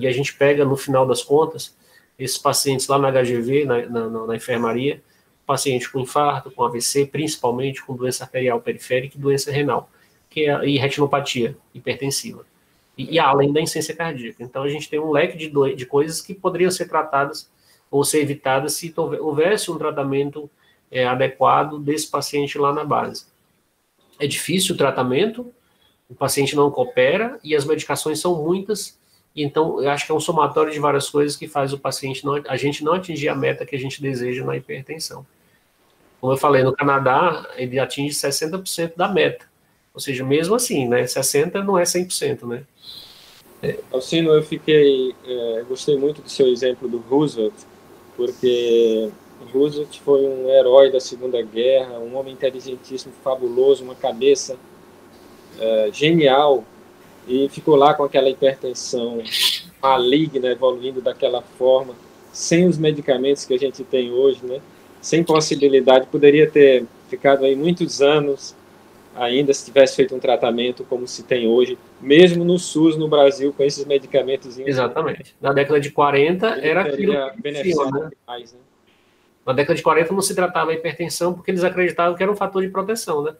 a gente pega, no final das contas, esses pacientes lá na HGV, na enfermaria, paciente com infarto, com AVC, principalmente com doença arterial periférica e doença renal. e retinopatia hipertensiva. E além da insuficiência cardíaca. Então, a gente tem um leque de coisas que poderiam ser tratadas ou ser evitadas se houvesse um tratamento adequado desse paciente lá na base. É difícil o tratamento, o paciente não coopera e as medicações são muitas, e então eu acho que é um somatório de várias coisas que faz a gente não atingir a meta que a gente deseja na hipertensão. Como eu falei, no Canadá, ele atinge 60% da meta. Ou seja, mesmo assim, né, 60% não é 100%, né? Alcino, gostei muito do seu exemplo do Roosevelt, porque Roosevelt foi um herói da Segunda Guerra, um homem inteligentíssimo, fabuloso, uma cabeça genial, e ficou lá com aquela hipertensão maligna, evoluindo daquela forma, sem os medicamentos que a gente tem hoje, né? Sem possibilidade, poderia ter ficado aí muitos anos ainda se tivesse feito um tratamento como se tem hoje, mesmo no SUS, no Brasil, com esses medicamentos. Exatamente. Na década de 40 era aquilo que beneficiado, né? Mais, né? Na década de 40 não se tratava a hipertensão porque eles acreditavam que era um fator de proteção, né?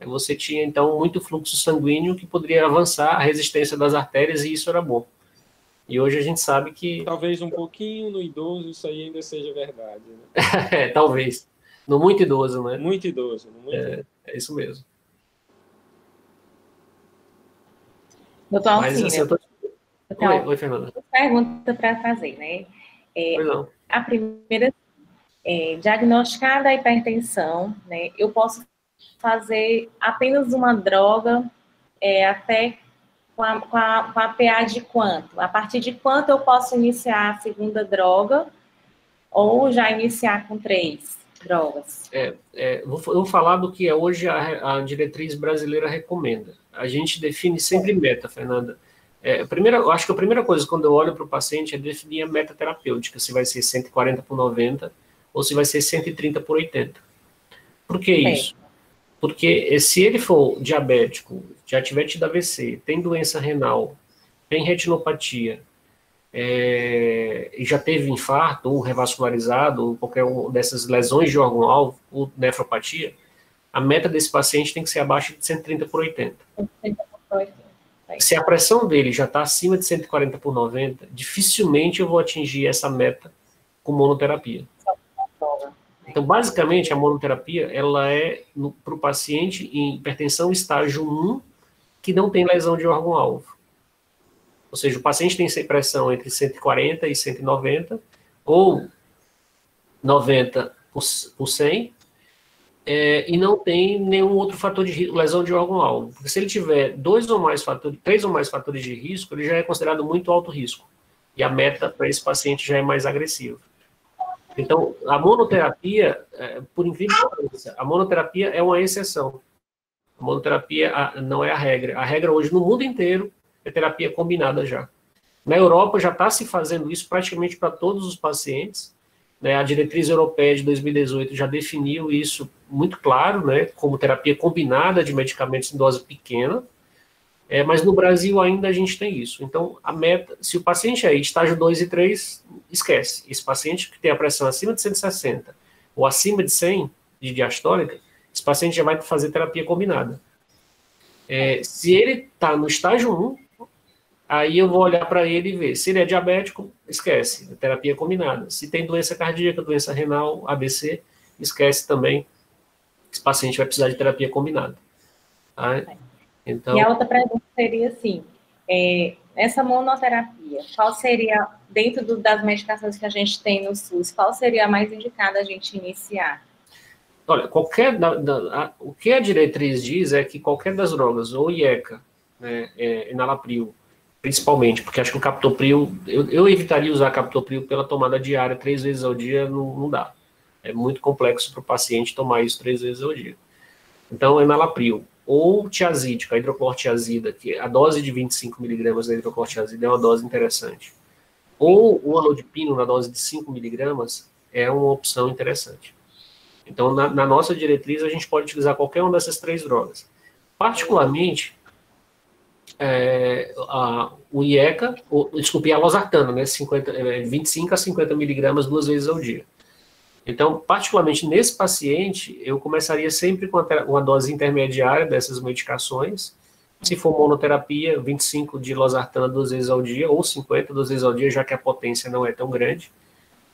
Você tinha, então, muito fluxo sanguíneo que poderia avançar a resistência das artérias e isso era bom. E hoje a gente sabe que... Talvez um pouquinho no idoso isso aí ainda seja verdade, né? Talvez. No muito idoso, né? Muito idoso. É isso mesmo. Doutor Alcino, assim, Oi, Fernanda. Pergunta para fazer, né? Pois não. A primeira, diagnosticada a hipertensão, né? Eu posso fazer apenas uma droga até com a PA de quanto? A partir de quanto eu posso iniciar a segunda droga ou já iniciar com 3 drogas? Eu vou falar do que hoje a diretriz brasileira recomenda. A gente define sempre meta, Fernanda. Eu acho que a primeira coisa, quando eu olho para o paciente, é definir a meta terapêutica, se vai ser 140 por 90 ou se vai ser 130 por 80. Por que isso? Porque se ele for diabético, já tiver tido AVC, tem doença renal, tem retinopatia, e já teve infarto, ou revascularizado, ou qualquer uma dessas lesões de órgão-alvo, ou nefropatia, a meta desse paciente tem que ser abaixo de 130 por 80. 130 por 80. Se a pressão dele já está acima de 140 por 90, dificilmente eu vou atingir essa meta com monoterapia. Então, basicamente, a monoterapia, ela é para o paciente em hipertensão estágio 1, que não tem lesão de órgão-alvo. Ou seja, o paciente tem pressão entre 140 e 190, ou 90 por 100, e não tem nenhum outro fator de lesão de órgão-alvo. Porque se ele tiver 3 ou mais fatores de risco, ele já é considerado muito alto risco. E a meta para esse paciente já é mais agressiva. Então, a monoterapia, por incrível que pareça, a monoterapia é uma exceção. A monoterapia não é a regra. A regra hoje no mundo inteiro é terapia combinada já. Na Europa já está se fazendo isso praticamente para todos os pacientes, né? A diretriz europeia de 2018 já definiu isso muito claro, né, como terapia combinada de medicamentos em dose pequena, mas no Brasil ainda a gente tem isso. Então, a meta, se o paciente aí, estágio 2 e 3, esquece. Esse paciente que tem a pressão acima de 160 ou acima de 100 de diastólica, esse paciente já vai fazer terapia combinada. Se ele está no estágio 1, aí eu vou olhar para ele e ver. Se ele é diabético, esquece, terapia combinada. Se tem doença cardíaca, doença renal, AVC, esquece também. Esse paciente vai precisar de terapia combinada. Tá? Então, e a outra pergunta seria assim, essa monoterapia, qual seria, dentro das medicações que a gente tem no SUS, qual seria a mais indicada a gente iniciar? Olha, o que a diretriz diz é que qualquer das drogas, ou IECA, né, enalapril, principalmente, porque acho que o captopril, eu evitaria usar captopril pela tomada diária 3 vezes ao dia, não dá. É muito complexo para o paciente tomar isso 3 vezes ao dia. Então, enalapril. Ou tiazídica, a hidroclorotiazida, que a dose de 25 miligramas da hidroclorotiazida é uma dose interessante. Ou o amlodipino na dose de 5 miligramas é uma opção interessante. Então, na nossa diretriz, a gente pode utilizar qualquer uma dessas 3 drogas. Particularmente, o IECA, a losartana, né, 25 a 50 miligramas 2 vezes ao dia. Então, particularmente nesse paciente, eu começaria sempre com uma dose intermediária dessas medicações. Se for monoterapia, 25 de losartana 2 vezes ao dia, ou 50 2 vezes ao dia, já que a potência não é tão grande.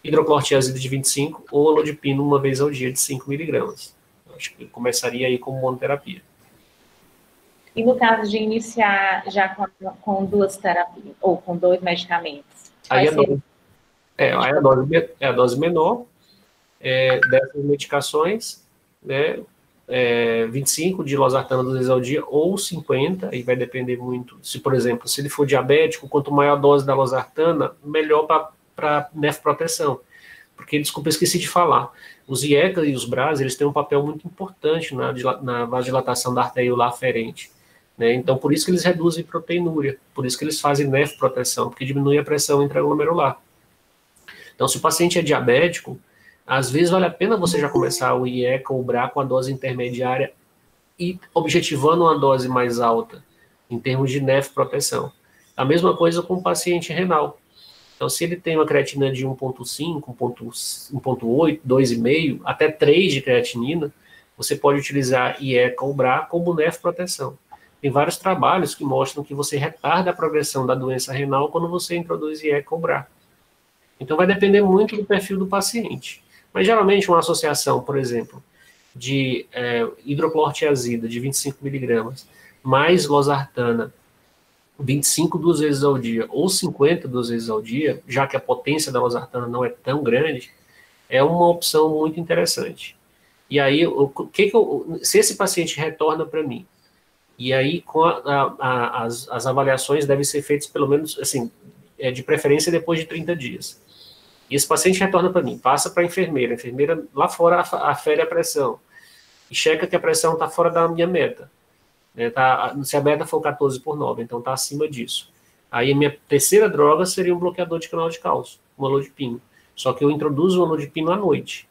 Hidroclorotiazida de 25, ou olodipino uma vez ao dia de 5 miligramas. Acho que eu começaria aí como monoterapia. E no caso de iniciar já com duas terapias, ou com 2 medicamentos? Aí a dose menor dessas medicações, né, 25 de losartana 2 vezes ao dia, ou 50, aí vai depender muito. Se, por exemplo, se ele for diabético, quanto maior a dose da losartana, melhor para nefroproteção. Porque, desculpa, eu esqueci de falar, os IECA e os BRAS, eles têm um papel muito importante na vasodilatação da arteriolar aferente. Né? Então, por isso que eles reduzem proteinúria, por isso que eles fazem nefroproteção, porque diminui a pressão intraglomerular. Então, se o paciente é diabético, às vezes vale a pena você já começar o IECA ou o BRA com a dose intermediária e objetivando uma dose mais alta, em termos de nefroproteção. A mesma coisa com o paciente renal. Então, se ele tem uma creatina de 1.5, 1.8, 2,5, até 3 de creatinina, você pode utilizar IECA ou BRA como nefroproteção. Tem vários trabalhos que mostram que você retarda a progressão da doença renal quando você introduz IECA ou BRA. Então, vai depender muito do perfil do paciente. Mas, geralmente, uma associação, por exemplo, de hidroclorotiazida de 25 miligramas, mais losartana, 25 2 vezes ao dia, ou 50 2 vezes ao dia, já que a potência da losartana não é tão grande, é uma opção muito interessante. E aí, se esse paciente retorna para mim, e aí com as avaliações devem ser feitas pelo menos, assim, de preferência depois de 30 dias. E esse paciente retorna para mim, passa para a enfermeira lá fora afere a pressão, e checa que a pressão está fora da minha meta. Se a meta for 14/9, então está acima disso. Aí a minha terceira droga seria um bloqueador de canal de cálcio, um olodipino. Só que eu introduzo o olodipino à noite.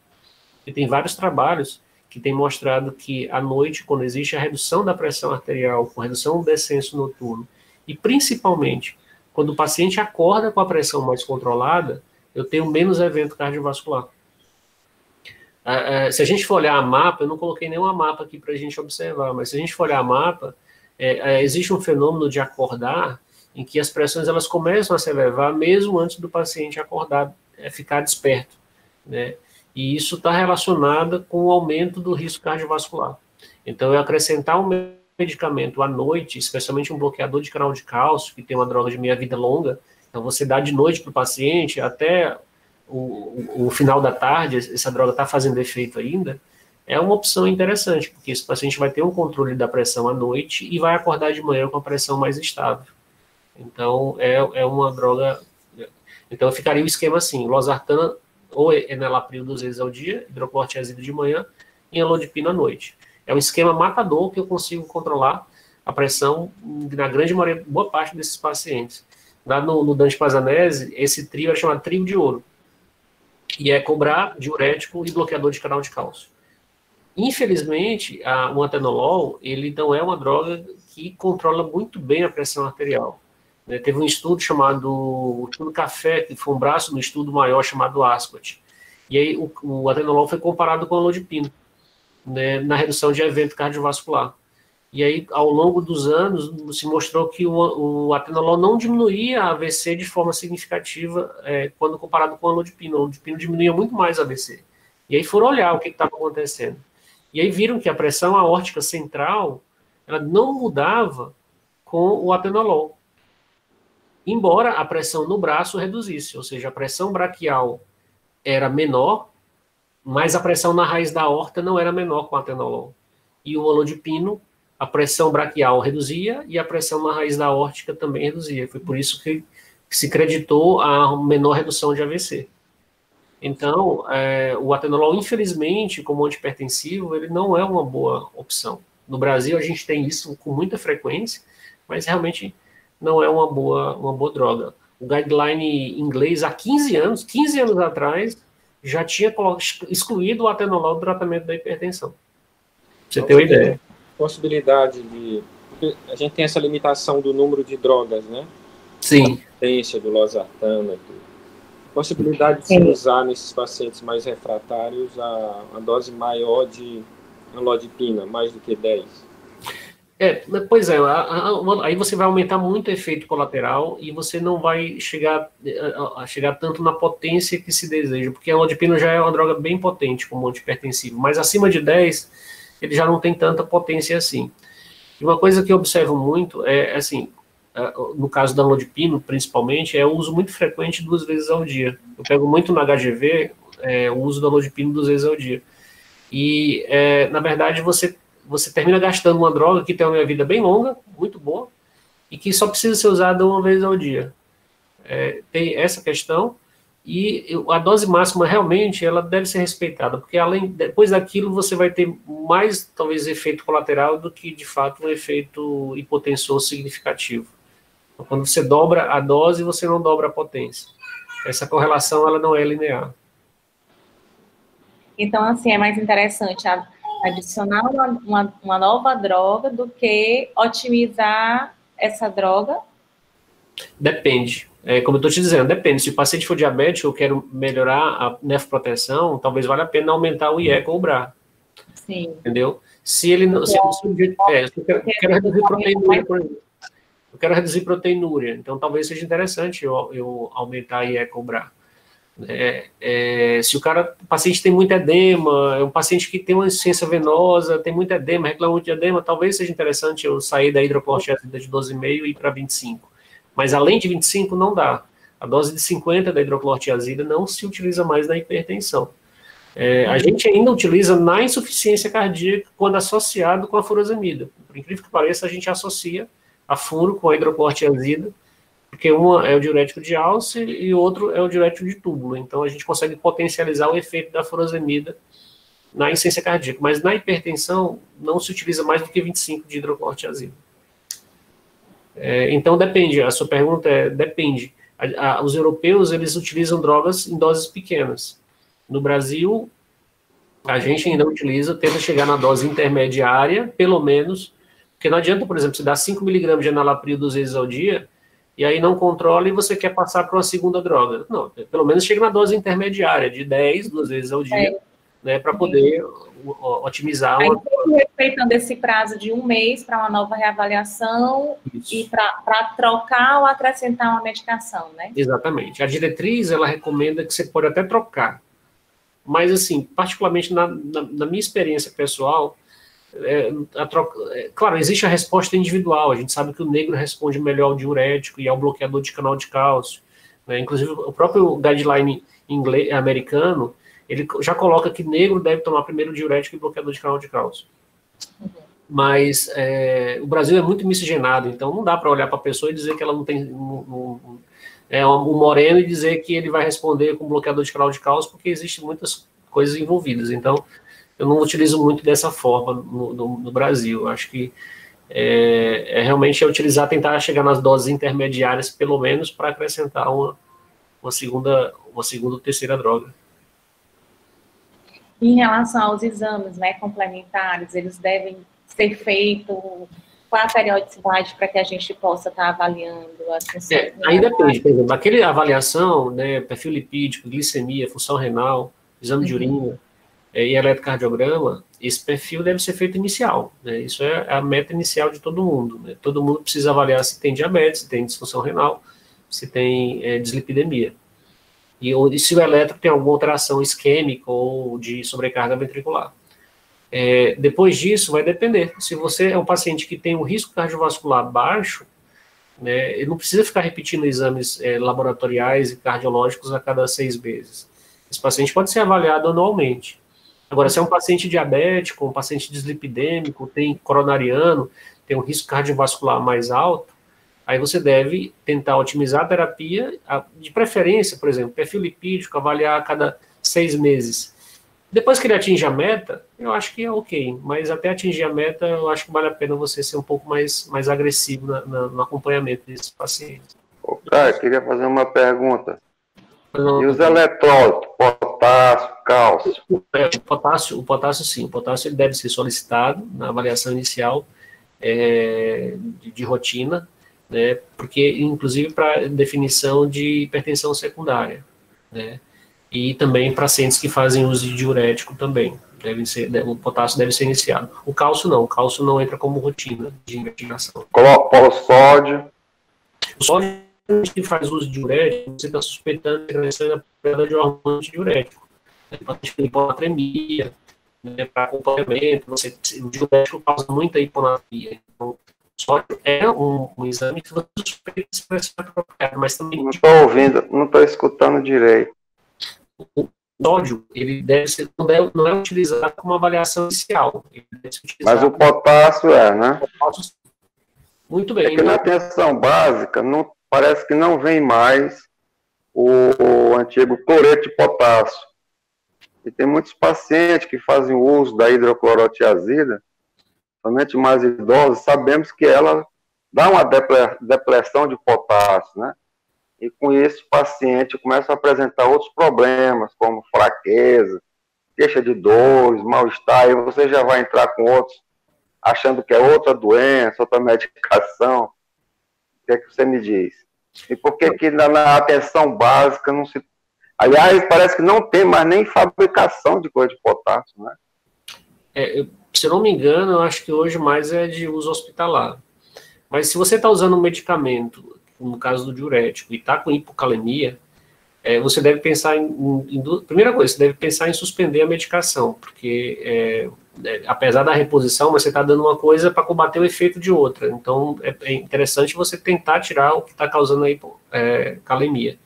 E tem vários trabalhos que têm mostrado que à noite, quando existe a redução da pressão arterial, com redução do descenso noturno, e principalmente quando o paciente acorda com a pressão mais controlada, eu tenho menos evento cardiovascular. Se a gente for olhar a mapa, eu não coloquei nenhuma mapa aqui para a gente observar, mas se a gente for olhar a mapa, existe um fenômeno de acordar em que as pressões elas começam a se elevar mesmo antes do paciente acordar, ficar desperto, né? E isso está relacionado com o aumento do risco cardiovascular. Então, eu acrescentar um medicamento à noite, especialmente um bloqueador de canal de cálcio, que tem uma droga de meia-vida longa, então você dá de noite para o paciente até o final da tarde, essa droga está fazendo efeito ainda, é uma opção interessante, porque esse paciente vai ter um controle da pressão à noite e vai acordar de manhã com a pressão mais estável. Então, é uma droga... Então, ficaria o esquema assim, losartana ou enalapril 2 vezes ao dia, hidroclorotiazida de manhã e enalodipina à noite. É um esquema matador que eu consigo controlar a pressão na grande maioria, boa parte desses pacientes. Lá no dantipasanese, esse trio é chamado trio de ouro, que é cobrar diurético e bloqueador de canal de cálcio. Infelizmente, o atenolol, ele não é uma droga que controla muito bem a pressão arterial. Teve um estudo chamado o estudo Café, que foi um braço no estudo maior chamado ASCOT. E aí o atenolol foi comparado com o olodipino, né, na redução de evento cardiovascular. E aí, ao longo dos anos, se mostrou que o atenolol não diminuía a AVC de forma significativa quando comparado com o olodipino. O olodipino diminuía muito mais a AVC. E aí foram olhar o que estava acontecendo. E aí viram que a pressão aórtica central ela não mudava com o atenolol, embora a pressão no braço reduzisse, ou seja, a pressão braquial era menor, mas a pressão na raiz da aorta não era menor com o atenolol. E o olodipino, a pressão braquial reduzia e a pressão na raiz da aórtica também reduzia. Foi por isso que se creditou a menor redução de AVC. Então, o atenolol, infelizmente, como antihipertensivo, ele não é uma boa opção. No Brasil, a gente tem isso com muita frequência, mas realmente não é uma boa droga. O guideline inglês, há 15 anos atrás, já tinha excluído o atenolol do tratamento da hipertensão. Pra você ter uma ideia. Possibilidade de... Porque a gente tem essa limitação do número de drogas, né? Sim. A potência do losartana e tudo. possibilidade de se Sim. usar nesses pacientes mais refratários a dose maior de amlodipina, mais do que 10? Pois é, aí você vai aumentar muito o efeito colateral e você não vai chegar tanto na potência que se deseja, porque a amlodipina já é uma droga bem potente como antihipertensivo, mas acima de 10 ele já não tem tanta potência assim. E uma coisa que eu observo muito é, assim, no caso da amlodipina, principalmente, é o uso muito frequente 2 vezes ao dia. Eu pego muito no HGV o uso da amlodipina 2 vezes ao dia. E, na verdade, você termina gastando uma droga que tem uma vida bem longa, muito boa, e que só precisa ser usada 1 vez ao dia. Tem essa questão, e a dose máxima realmente ela deve ser respeitada, porque depois daquilo você vai ter mais, talvez, efeito colateral do que, de fato, um efeito hipotensor significativo. Então, quando você dobra a dose, você não dobra a potência. Essa correlação ela não é linear. Então, assim, é mais interessante adicionar uma nova droga do que otimizar essa droga? Depende. Como eu estou te dizendo, depende. Se o paciente for diabético, eu quero melhorar a nefroproteção, talvez valha a pena aumentar o IECA ou o BRA. Sim. Entendeu? Se ele não. Se eu quero reduzir proteinúria, por exemplo. Eu quero reduzir proteinúria, então talvez seja interessante eu aumentar a IECA ou BRA. Se o paciente tem muito edema, é um paciente que tem uma insuficiência venosa, tem muito edema, reclama muito de edema, talvez seja interessante eu sair da hidroclorotiazida de 12,5 e ir para 25. Mas além de 25 não dá. A dose de 50 da hidroclorotiazida não se utiliza mais na hipertensão. A gente ainda utiliza na insuficiência cardíaca quando associado com a furosemida. Por incrível que pareça, a gente associa a furo com a hidroclorotiazida, porque uma é o diurético de alce e o outro é o diurético de túbulo. Então, a gente consegue potencializar o efeito da furosemida na insuficiência cardíaca. Mas na hipertensão, não se utiliza mais do que 25 de hidroclorotiazida. Então, depende. A sua pergunta depende. Os europeus, eles utilizam drogas em doses pequenas. No Brasil, a gente ainda tenta chegar na dose intermediária, pelo menos, porque não adianta, por exemplo, você dar 5 miligramas de enalapril 2 vezes ao dia, e aí não controla e você quer passar para uma segunda droga. Não, pelo menos chega na dose intermediária, de 10, 2 vezes ao dia, né, para poder otimizar. Aí, respeitando esse prazo de 1 mês para uma nova reavaliação. Isso. E para trocar ou acrescentar uma medicação, né? Exatamente. A diretriz, ela recomenda que você pode até trocar. Mas, assim, particularmente na minha experiência pessoal, claro, existe a resposta individual. A gente sabe que o negro responde melhor ao diurético e ao bloqueador de canal de cálcio, né? Inclusive, o próprio guideline americano, ele já coloca que negro deve tomar primeiro diurético e bloqueador de canal de cálcio. Mas o Brasil é muito miscigenado, então não dá para olhar para a pessoa e dizer que ela não tem um moreno e dizer que ele vai responder com bloqueador de canal de cálcio, porque existem muitas coisas envolvidas. Então, eu não utilizo muito dessa forma no Brasil. Acho que realmente tentar chegar nas doses intermediárias, pelo menos, para acrescentar uma segunda ou terceira droga. Em relação aos exames, né, complementares, eles devem ser feitos. Qual a periodicidade para que a gente possa estar avaliando as funções? Aí depende, por exemplo, aquela avaliação, né, perfil lipídico, glicemia, função renal, exame de urina e eletrocardiograma, esse perfil deve ser feito inicial, né? Isso é a meta inicial de todo mundo, né? Todo mundo precisa avaliar se tem diabetes, se tem disfunção renal, se tem dislipidemia. E se o eletro tem alguma alteração isquêmica ou de sobrecarga ventricular. Depois disso, vai depender. Se você é um paciente que tem um risco cardiovascular baixo, né, ele não precisa ficar repetindo exames laboratoriais e cardiológicos a cada 6 meses. Esse paciente pode ser avaliado anualmente. Agora, se é um paciente diabético, um paciente dislipidêmico, tem coronariano, tem um risco cardiovascular mais alto, aí você deve tentar otimizar a terapia, de preferência, por exemplo, perfil lipídico, avaliar a cada 6 meses. Depois que ele atinge a meta, eu acho que é ok, mas até atingir a meta, eu acho que vale a pena você ser um pouco mais agressivo no acompanhamento desses pacientes. Cara, queria fazer uma pergunta. E os eletrólitos, potássio, cálcio? O potássio sim, o potássio ele deve ser solicitado na avaliação inicial de rotina, né, porque inclusive para definição de hipertensão secundária. né? E também pacientes que fazem uso de diurético também. O potássio deve ser iniciado. O cálcio não entra como rotina de investigação. Coloca o sódio. O sódio que faz uso de diurético, você está suspeitando que é a perda de hormônio diurético. Para hiponatremia, né, para acompanhamento, o diurético causa muita hiponatremia. Então, o sódio é um exame que você suspeita se vai ser apropriado, mas também... Não estou ouvindo, não estou escutando direito. O sódio, ele deve ser, não é utilizado como avaliação inicial. Ele deve ser mas o potássio né? Muito bem. É que na atenção básica, parece que não vem mais o antigo cloreto de potássio. E tem muitos pacientes que fazem uso da hidroclorotiazida, somente mais idosos, sabemos que ela dá uma depressão de potássio, né? E com isso o paciente começa a apresentar outros problemas, como fraqueza, queixa de dores, mal-estar, e você já vai entrar com outros, achando que é outra doença, outra medicação. O que é que você me diz? E por que que na atenção básica não se... Aliás, parece que não tem mais nem fabricação de cloreto de potássio, né? Se eu não me engano, eu acho que hoje mais é de uso hospitalar. Mas se você está usando um medicamento, no caso do diurético, e está com hipocalemia, você deve pensar primeira coisa, você deve pensar em suspender a medicação, porque apesar da reposição, mas você está dando uma coisa para combater o efeito de outra. Então, é interessante você tentar tirar o que está causando a hipocalemia.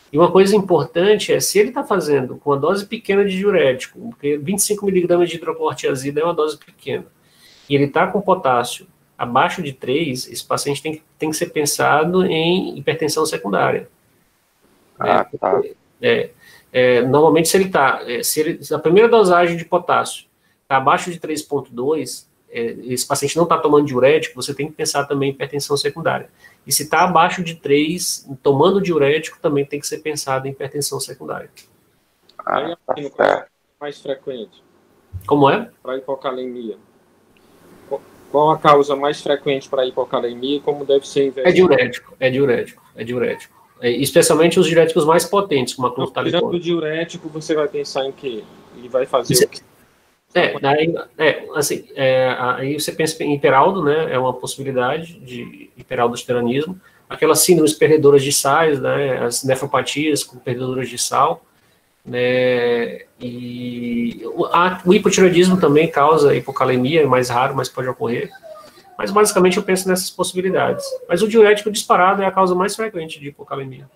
E uma coisa importante é, se ele está fazendo com uma dose pequena de diurético, porque 25 miligramas de hidroclorotiazida é uma dose pequena, e ele está com potássio abaixo de 3, esse paciente tem que ser pensado em hipertensão secundária. Tá. Normalmente, se a primeira dosagem de potássio está abaixo de 3,2, esse paciente não está tomando diurético, você tem que pensar também em hipertensão secundária. E se está abaixo de 3, tomando diurético, também tem que ser pensado em hipertensão secundária. Tá mais frequente? Como é? Para hipocalemia. Qual a causa mais frequente para hipocalemia e como deve ser investigado? É diurético. Especialmente os diuréticos mais potentes, como a clortalidona. Tirando o diurético, você vai pensar em quê? Ele vai fazer o quê? Aí você pensa em hiperaldo, né? É uma possibilidade de hiperaldosteronismo. Aquelas síndromes perdedoras de sais, né? As nefropatias com perdedoras de sal, né? E o hipotireoidismo também causa hipocalemia, é mais raro, mas pode ocorrer. Mas basicamente eu penso nessas possibilidades. Mas o diurético disparado é a causa mais frequente de hipocalemia.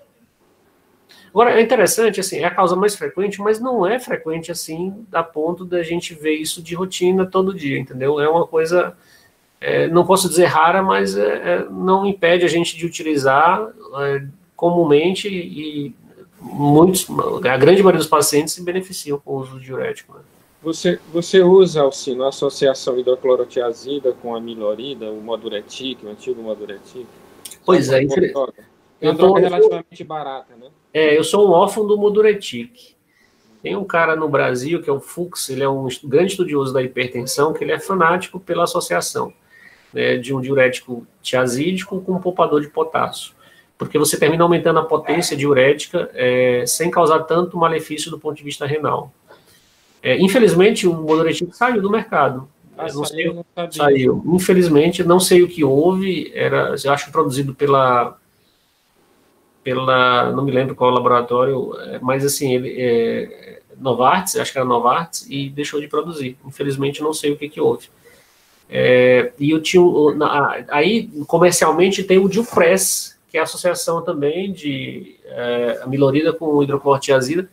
Agora, é interessante, assim, é a causa mais frequente, mas não é frequente, assim, a ponto da gente ver isso de rotina todo dia, entendeu? É uma coisa, não posso dizer rara, mas não impede a gente de utilizar comumente e a grande maioria dos pacientes se beneficiam com o uso do diurético, né? Você usa, Alcino, a associação hidroclorotiazida com a milorida, o Moduretic, o antigo Moduretic? Pois é, é uma droga relativamente barata, né? Eu sou um órfão do Moduretic. Tem um cara no Brasil, que é o Fux, ele é um grande estudioso da hipertensão, que ele é fanático pela associação, né, de um diurético tiazídico com um poupador de potássio. Porque você termina aumentando a potência diurética sem causar tanto malefício do ponto de vista renal. Infelizmente, o Moduretic saiu do mercado. Saiu. Infelizmente, não sei o que houve, eu acho produzido pela não me lembro qual laboratório, mas assim, Novartis, acho que era Novartis, e deixou de produzir. Infelizmente, não sei o que houve. Aí, comercialmente, tem o Dilpress, que é a associação também de amilorida com hidroclorotiazida,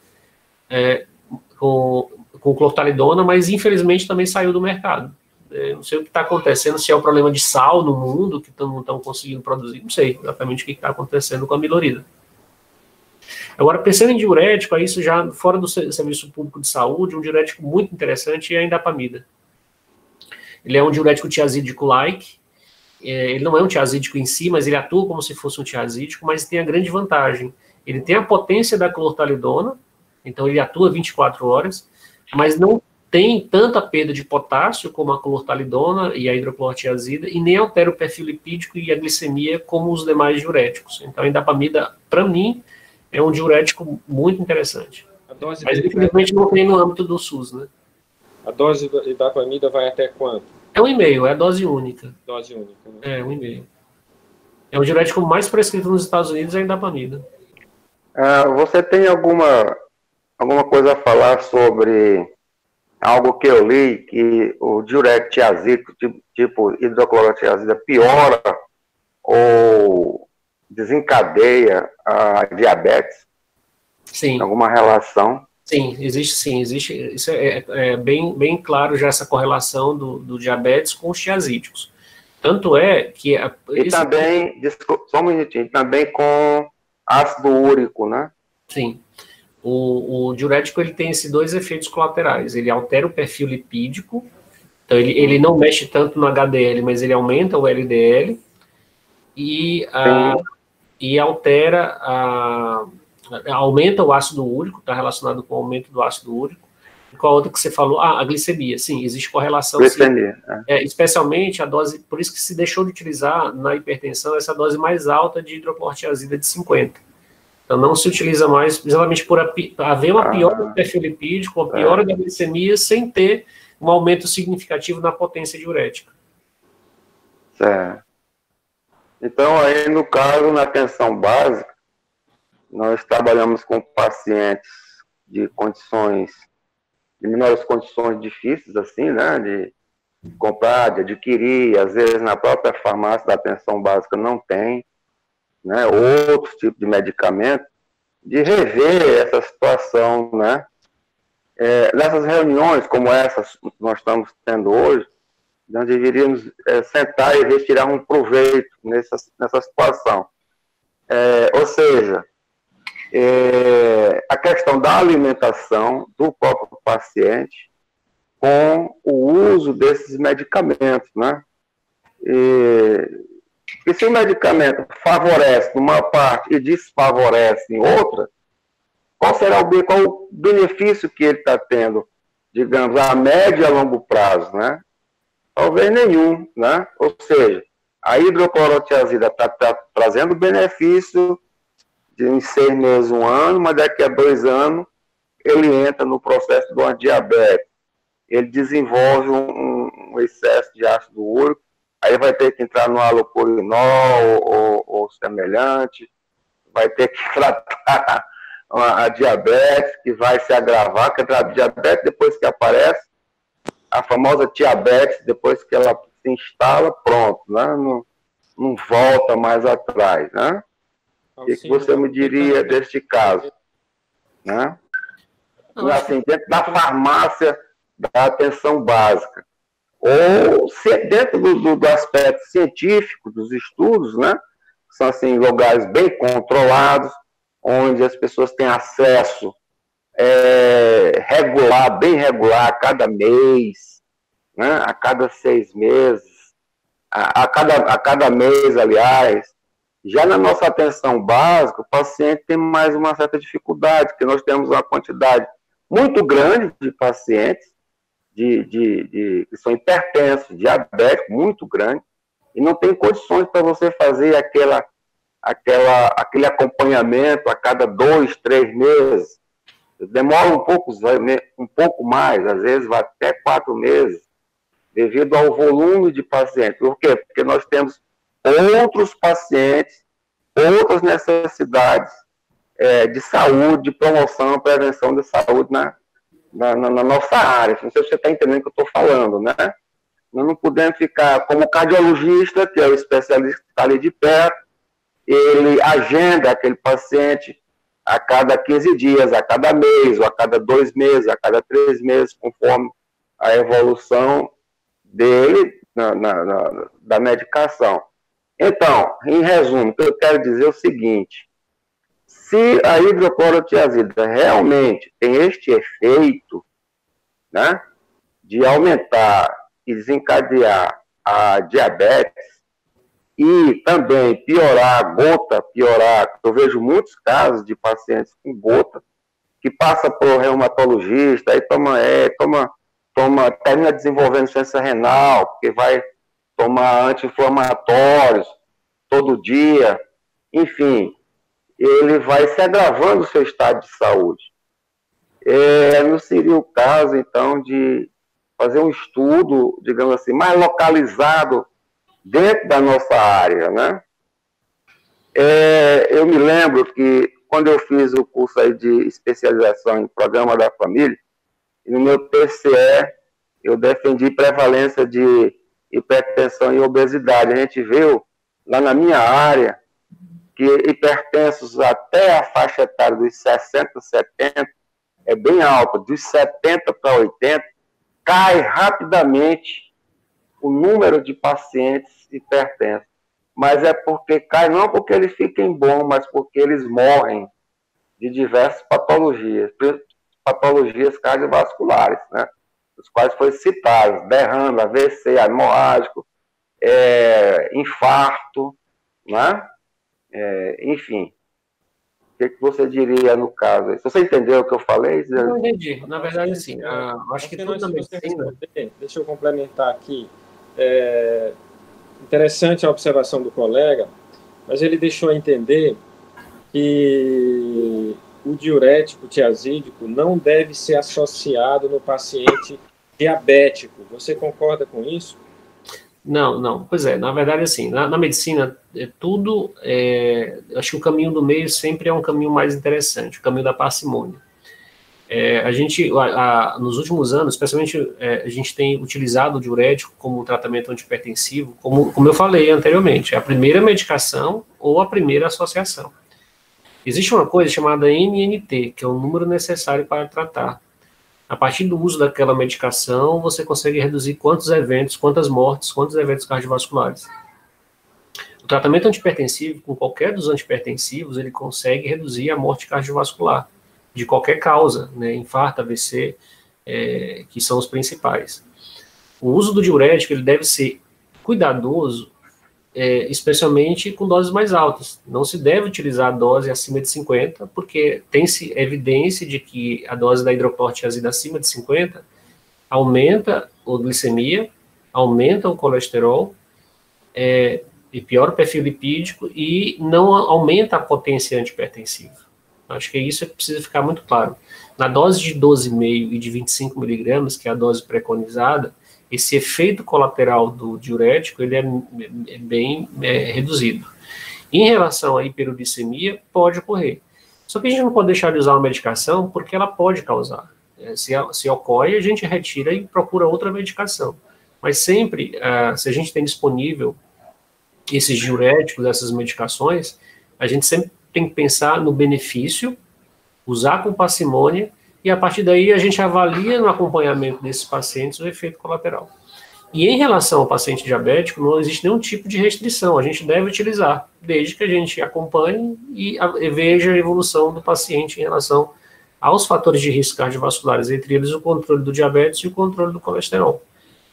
com clortalidona, mas infelizmente também saiu do mercado. Não sei o que está acontecendo, se é o problema de sal no mundo, que não estão conseguindo produzir, não sei exatamente o que está acontecendo com a milorida. Agora, pensando em diurético, aí isso já fora do serviço público de saúde, um diurético muito interessante é a indapamida. Ele é um diurético tiazídico-like, ele não é um tiazídico em si, mas ele atua como se fosse um tiazídico, mas tem a grande vantagem, ele tem a potência da clortalidona, então ele atua 24 horas, mas não tem tanta perda de potássio como a clortalidona e a hidroclorotiazida, e nem altera o perfil lipídico e a glicemia como os demais diuréticos. Então, a indapamida, para mim, é um diurético muito interessante. Mas, infelizmente, não tem no âmbito do SUS, né? A dose da ibapamida vai até quanto? É 1,5, é a dose única. Dose única, né? É, 1,5. É o diurético mais prescrito nos Estados Unidos, é a indapamida. Você tem alguma coisa a falar sobre algo que eu li, que o diurético tiazídico, tipo hidroclorotiazida, piora ou desencadeia a diabetes? Sim. Alguma relação? Sim, existe. Isso é bem claro já, essa correlação do diabetes com os tiazídicos. Tanto é que... também, desculpa, só um minutinho, também com ácido úrico, né? Sim. O diurético, ele tem esses dois efeitos colaterais. Ele altera o perfil lipídico, então ele não mexe tanto no HDL, mas ele aumenta o LDL, e altera aumenta o ácido úrico, está relacionado com o aumento do ácido úrico. E qual a outra que você falou? A glicemia. Sim, existe correlação. Glicemia. Especialmente a dose, por isso que se deixou de utilizar na hipertensão essa dose mais alta de hidroclorotiazida de 50. Então não se utiliza mais, exatamente por haver uma piora do perfil lipídico, uma piora da glicemia, sem ter um aumento significativo na potência diurética. Certo. Então, aí no caso, na tensão básica, nós trabalhamos com pacientes de menores condições difíceis, assim, né, de comprar, de adquirir, às vezes na própria farmácia da atenção básica não tem, né, outros tipos de medicamento, de rever essa situação, né. Nessas reuniões como essas que nós estamos tendo hoje, nós deveríamos sentar e ver, tirar um proveito nessa situação. Ou seja, a questão da alimentação do próprio paciente com o uso desses medicamentos, né? E se o medicamento favorece numa parte e desfavorece em outra, qual o benefício que ele está tendo, digamos, a médio e a longo prazo, né? Talvez nenhum, né? Ou seja, a hidroclorotiazida está trazendo benefício em 6 meses, 1 ano, mas daqui a 2 anos ele entra no processo de uma diabetes. Ele desenvolve um excesso de ácido úrico, aí vai ter que entrar no halopurinol ou semelhante, vai ter que tratar a diabetes, que vai se agravar, que a diabetes, depois que aparece, a famosa diabetes, depois que ela se instala, pronto, né? Não volta mais atrás, né? O que você me diria deste caso? Né? Assim, dentro da farmácia da atenção básica. Ou dentro do aspecto científico dos estudos, né? São assim, lugares bem controlados, onde as pessoas têm acesso regular, bem regular, a cada mês, né? A cada 6 meses, a cada mês, aliás. Já na nossa atenção básica, o paciente tem mais uma certa dificuldade, porque nós temos uma quantidade muito grande de pacientes que são hipertensos, diabéticos, muito grande, e não tem condições para você fazer aquele acompanhamento a cada 2, 3 meses. Demora um pouco mais, às vezes vai até 4 meses, devido ao volume de pacientes. Por quê? Porque nós temos outros pacientes, outras necessidades de saúde, de promoção, prevenção de saúde na nossa área. Não sei se você está entendendo o que eu estou falando, né? Nós não podemos ficar como o cardiologista, que é o especialista que está ali de perto, ele agenda aquele paciente a cada 15 dias, a cada mês, ou a cada 2 meses, a cada 3 meses, conforme a evolução dele da medicação. Então, em resumo, o que eu quero dizer é o seguinte: se a hidroclorotiazida realmente tem este efeito, né, de aumentar e desencadear a diabetes e também piorar, eu vejo muitos casos de pacientes com gota que passa por reumatologista, aí termina desenvolvendo insuficiência renal, porque vai tomar anti-inflamatórios todo dia, enfim. ele vai se agravando o seu estado de saúde. Não seria o caso, então, de fazer um estudo, digamos assim, mais localizado dentro da nossa área, né? Eu me lembro que quando eu fiz o curso aí de especialização em programa da família, no meu TCE eu defendi prevalência de hipertensão e obesidade. A gente viu lá na minha área que hipertensos até a faixa etária dos 60, 70 é bem alta, dos 70 para 80 cai rapidamente o número de pacientes hipertensos. Mas é porque cai, não porque eles fiquem bons, mas porque eles morrem de diversas patologias cardiovasculares, né? Os quais foi citados, derrame, AVC, hemorrágico, infarto, né? Enfim. O que você diria no caso? Se você entendeu o que eu falei? Não entendi. Na verdade, assim, acho que tudo na medicina... Deixa eu complementar aqui. Interessante a observação do colega, mas ele deixou a entender que o diurético tiazídico não deve ser associado no paciente diabético. Você concorda com isso? Não. Pois é, na verdade, assim, na medicina, tudo, acho que o caminho do meio sempre é um caminho mais interessante, o caminho da parcimônia. A gente, nos últimos anos, especialmente, a gente tem utilizado o diurético como tratamento antihipertensivo, como eu falei anteriormente, é a primeira medicação ou a primeira associação. Existe uma coisa chamada NNT, que é o número necessário para tratar. A partir do uso daquela medicação, você consegue reduzir quantos eventos, quantas mortes, quantos eventos cardiovasculares. O tratamento antihipertensivo, com qualquer dos antihipertensivos, ele consegue reduzir a morte cardiovascular, de qualquer causa, né, infarto, AVC, que são os principais. O uso do diurético, ele deve ser cuidadoso, especialmente com doses mais altas. Não se deve utilizar a dose acima de 50, porque tem-se evidência de que a dose da hidroclorotiazida acima de 50 aumenta a glicemia, aumenta o colesterol, e piora o perfil lipídico e não aumenta a potência antihipertensiva. Acho que isso precisa ficar muito claro. Na dose de 12,5 e de 25 miligramas, que é a dose preconizada, esse efeito colateral do diurético ele é bem reduzido. Em relação à hiperuricemia, pode ocorrer. Só que a gente não pode deixar de usar uma medicação porque ela pode causar. Se ocorre, a gente retira e procura outra medicação. Mas sempre, se a gente tem disponível esses diuréticos, essas medicações, a gente sempre tem que pensar no benefício, usar com parcimônia, e a partir daí a gente avalia no acompanhamento desses pacientes o efeito colateral. E em relação ao paciente diabético, não existe nenhum tipo de restrição, a gente deve utilizar, desde que a gente acompanhe e veja a evolução do paciente em relação aos fatores de risco cardiovasculares, entre eles o controle do diabetes e o controle do colesterol.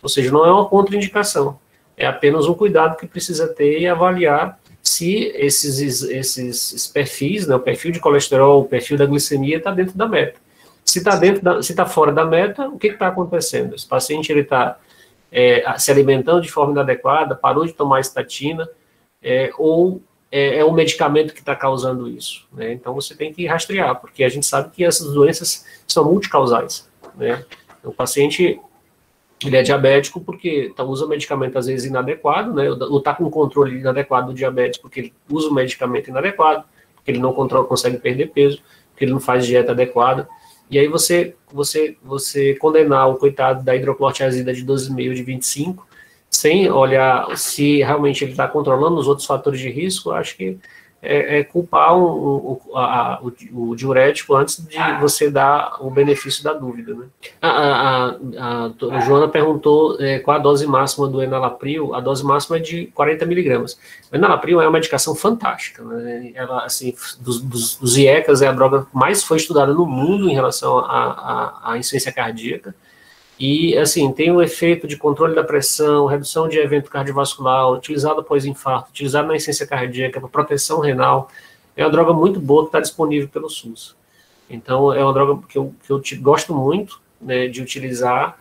Ou seja, não é uma contraindicação, é apenas um cuidado que precisa ter e avaliar se esses perfis, né, o perfil de colesterol, o perfil da glicemia está dentro da meta. Se está fora da meta, o que está acontecendo? Esse paciente está se alimentando de forma inadequada, parou de tomar estatina, ou é o medicamento que está causando isso, né? Então você tem que rastrear, porque a gente sabe que essas doenças são multicausais, né? O paciente ele é diabético porque usa medicamento às vezes inadequado, né? Ou está com controle inadequado do diabetes porque ele usa o medicamento inadequado, porque ele não consegue perder peso, porque ele não faz dieta adequada. E aí você condenar o coitado da hidroclorotiazida de 12,5 de 25, sem olhar se realmente ele está controlando os outros fatores de risco, acho que culpar o diurético antes de você dar o benefício da dúvida, né? A Joana perguntou qual a dose máxima do enalapril. A dose máxima é de 40 miligramas. O enalapril é uma medicação fantástica, né? Ela, assim, dos IECAs, é a droga que mais foi estudada no mundo em relação à insuficiência cardíaca. E, assim, tem um efeito de controle da pressão, redução de evento cardiovascular, utilizado após infarto, utilizado na insuficiência cardíaca, para proteção renal. É uma droga muito boa que está disponível pelo SUS. Então, é uma droga que eu gosto muito, né, de utilizar,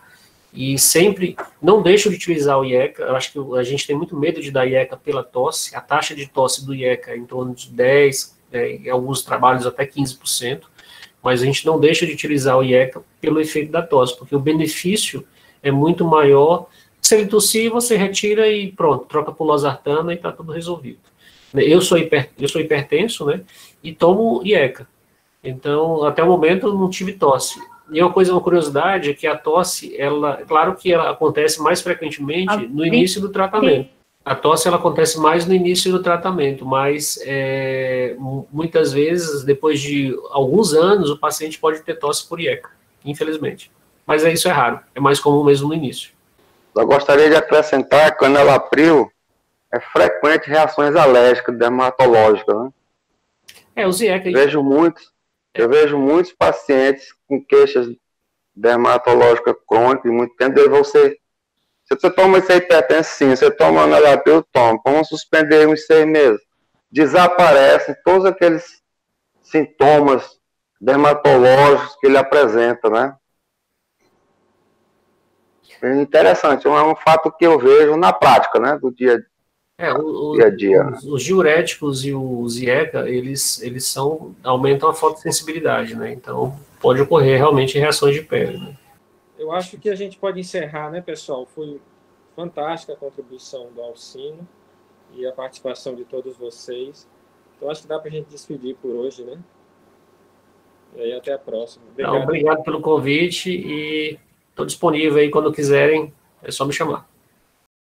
e sempre não deixo de utilizar o IECA. Eu acho que a gente tem muito medo de dar IECA pela tosse. A taxa de tosse do IECA é em torno de 10, em alguns trabalhos até 15%, mas a gente não deixa de utilizar o IECA pelo efeito da tosse, porque o benefício é muito maior. Se ele tossir, você retira e pronto, troca por losartana e está tudo resolvido. Eu sou hipertenso, né, e tomo IECA. Então, até o momento, eu não tive tosse. E uma curiosidade é que a tosse, claro que ela acontece mais frequentemente no início do tratamento. A tosse, ela acontece mais no início do tratamento, mas muitas vezes, depois de alguns anos, o paciente pode ter tosse por IECA, infelizmente. Mas isso é raro, é mais comum mesmo no início. Eu gostaria de acrescentar que quando ela abriu, é frequente reações alérgicas, dermatológicas, né? Os IECA... Eu vejo muitos pacientes com queixas dermatológicas crônicas, e muito tempo, se você toma esse hipertenso, sim, você toma anelapil, toma, vamos suspender uns 6 meses. Desaparecem todos aqueles sintomas dermatológicos que ele apresenta, né? É interessante, é um fato que eu vejo na prática, né, do dia a dia. Os diuréticos e os IECA, eles aumentam a fotossensibilidade, né? Então, pode ocorrer realmente reações de pele, né? Eu acho que a gente pode encerrar, né, pessoal? Foi fantástica a contribuição do Alcino e a participação de todos vocês. Então, acho que dá para a gente despedir por hoje, né? E aí, até a próxima. Obrigado pelo convite e estou disponível aí quando quiserem, é só me chamar.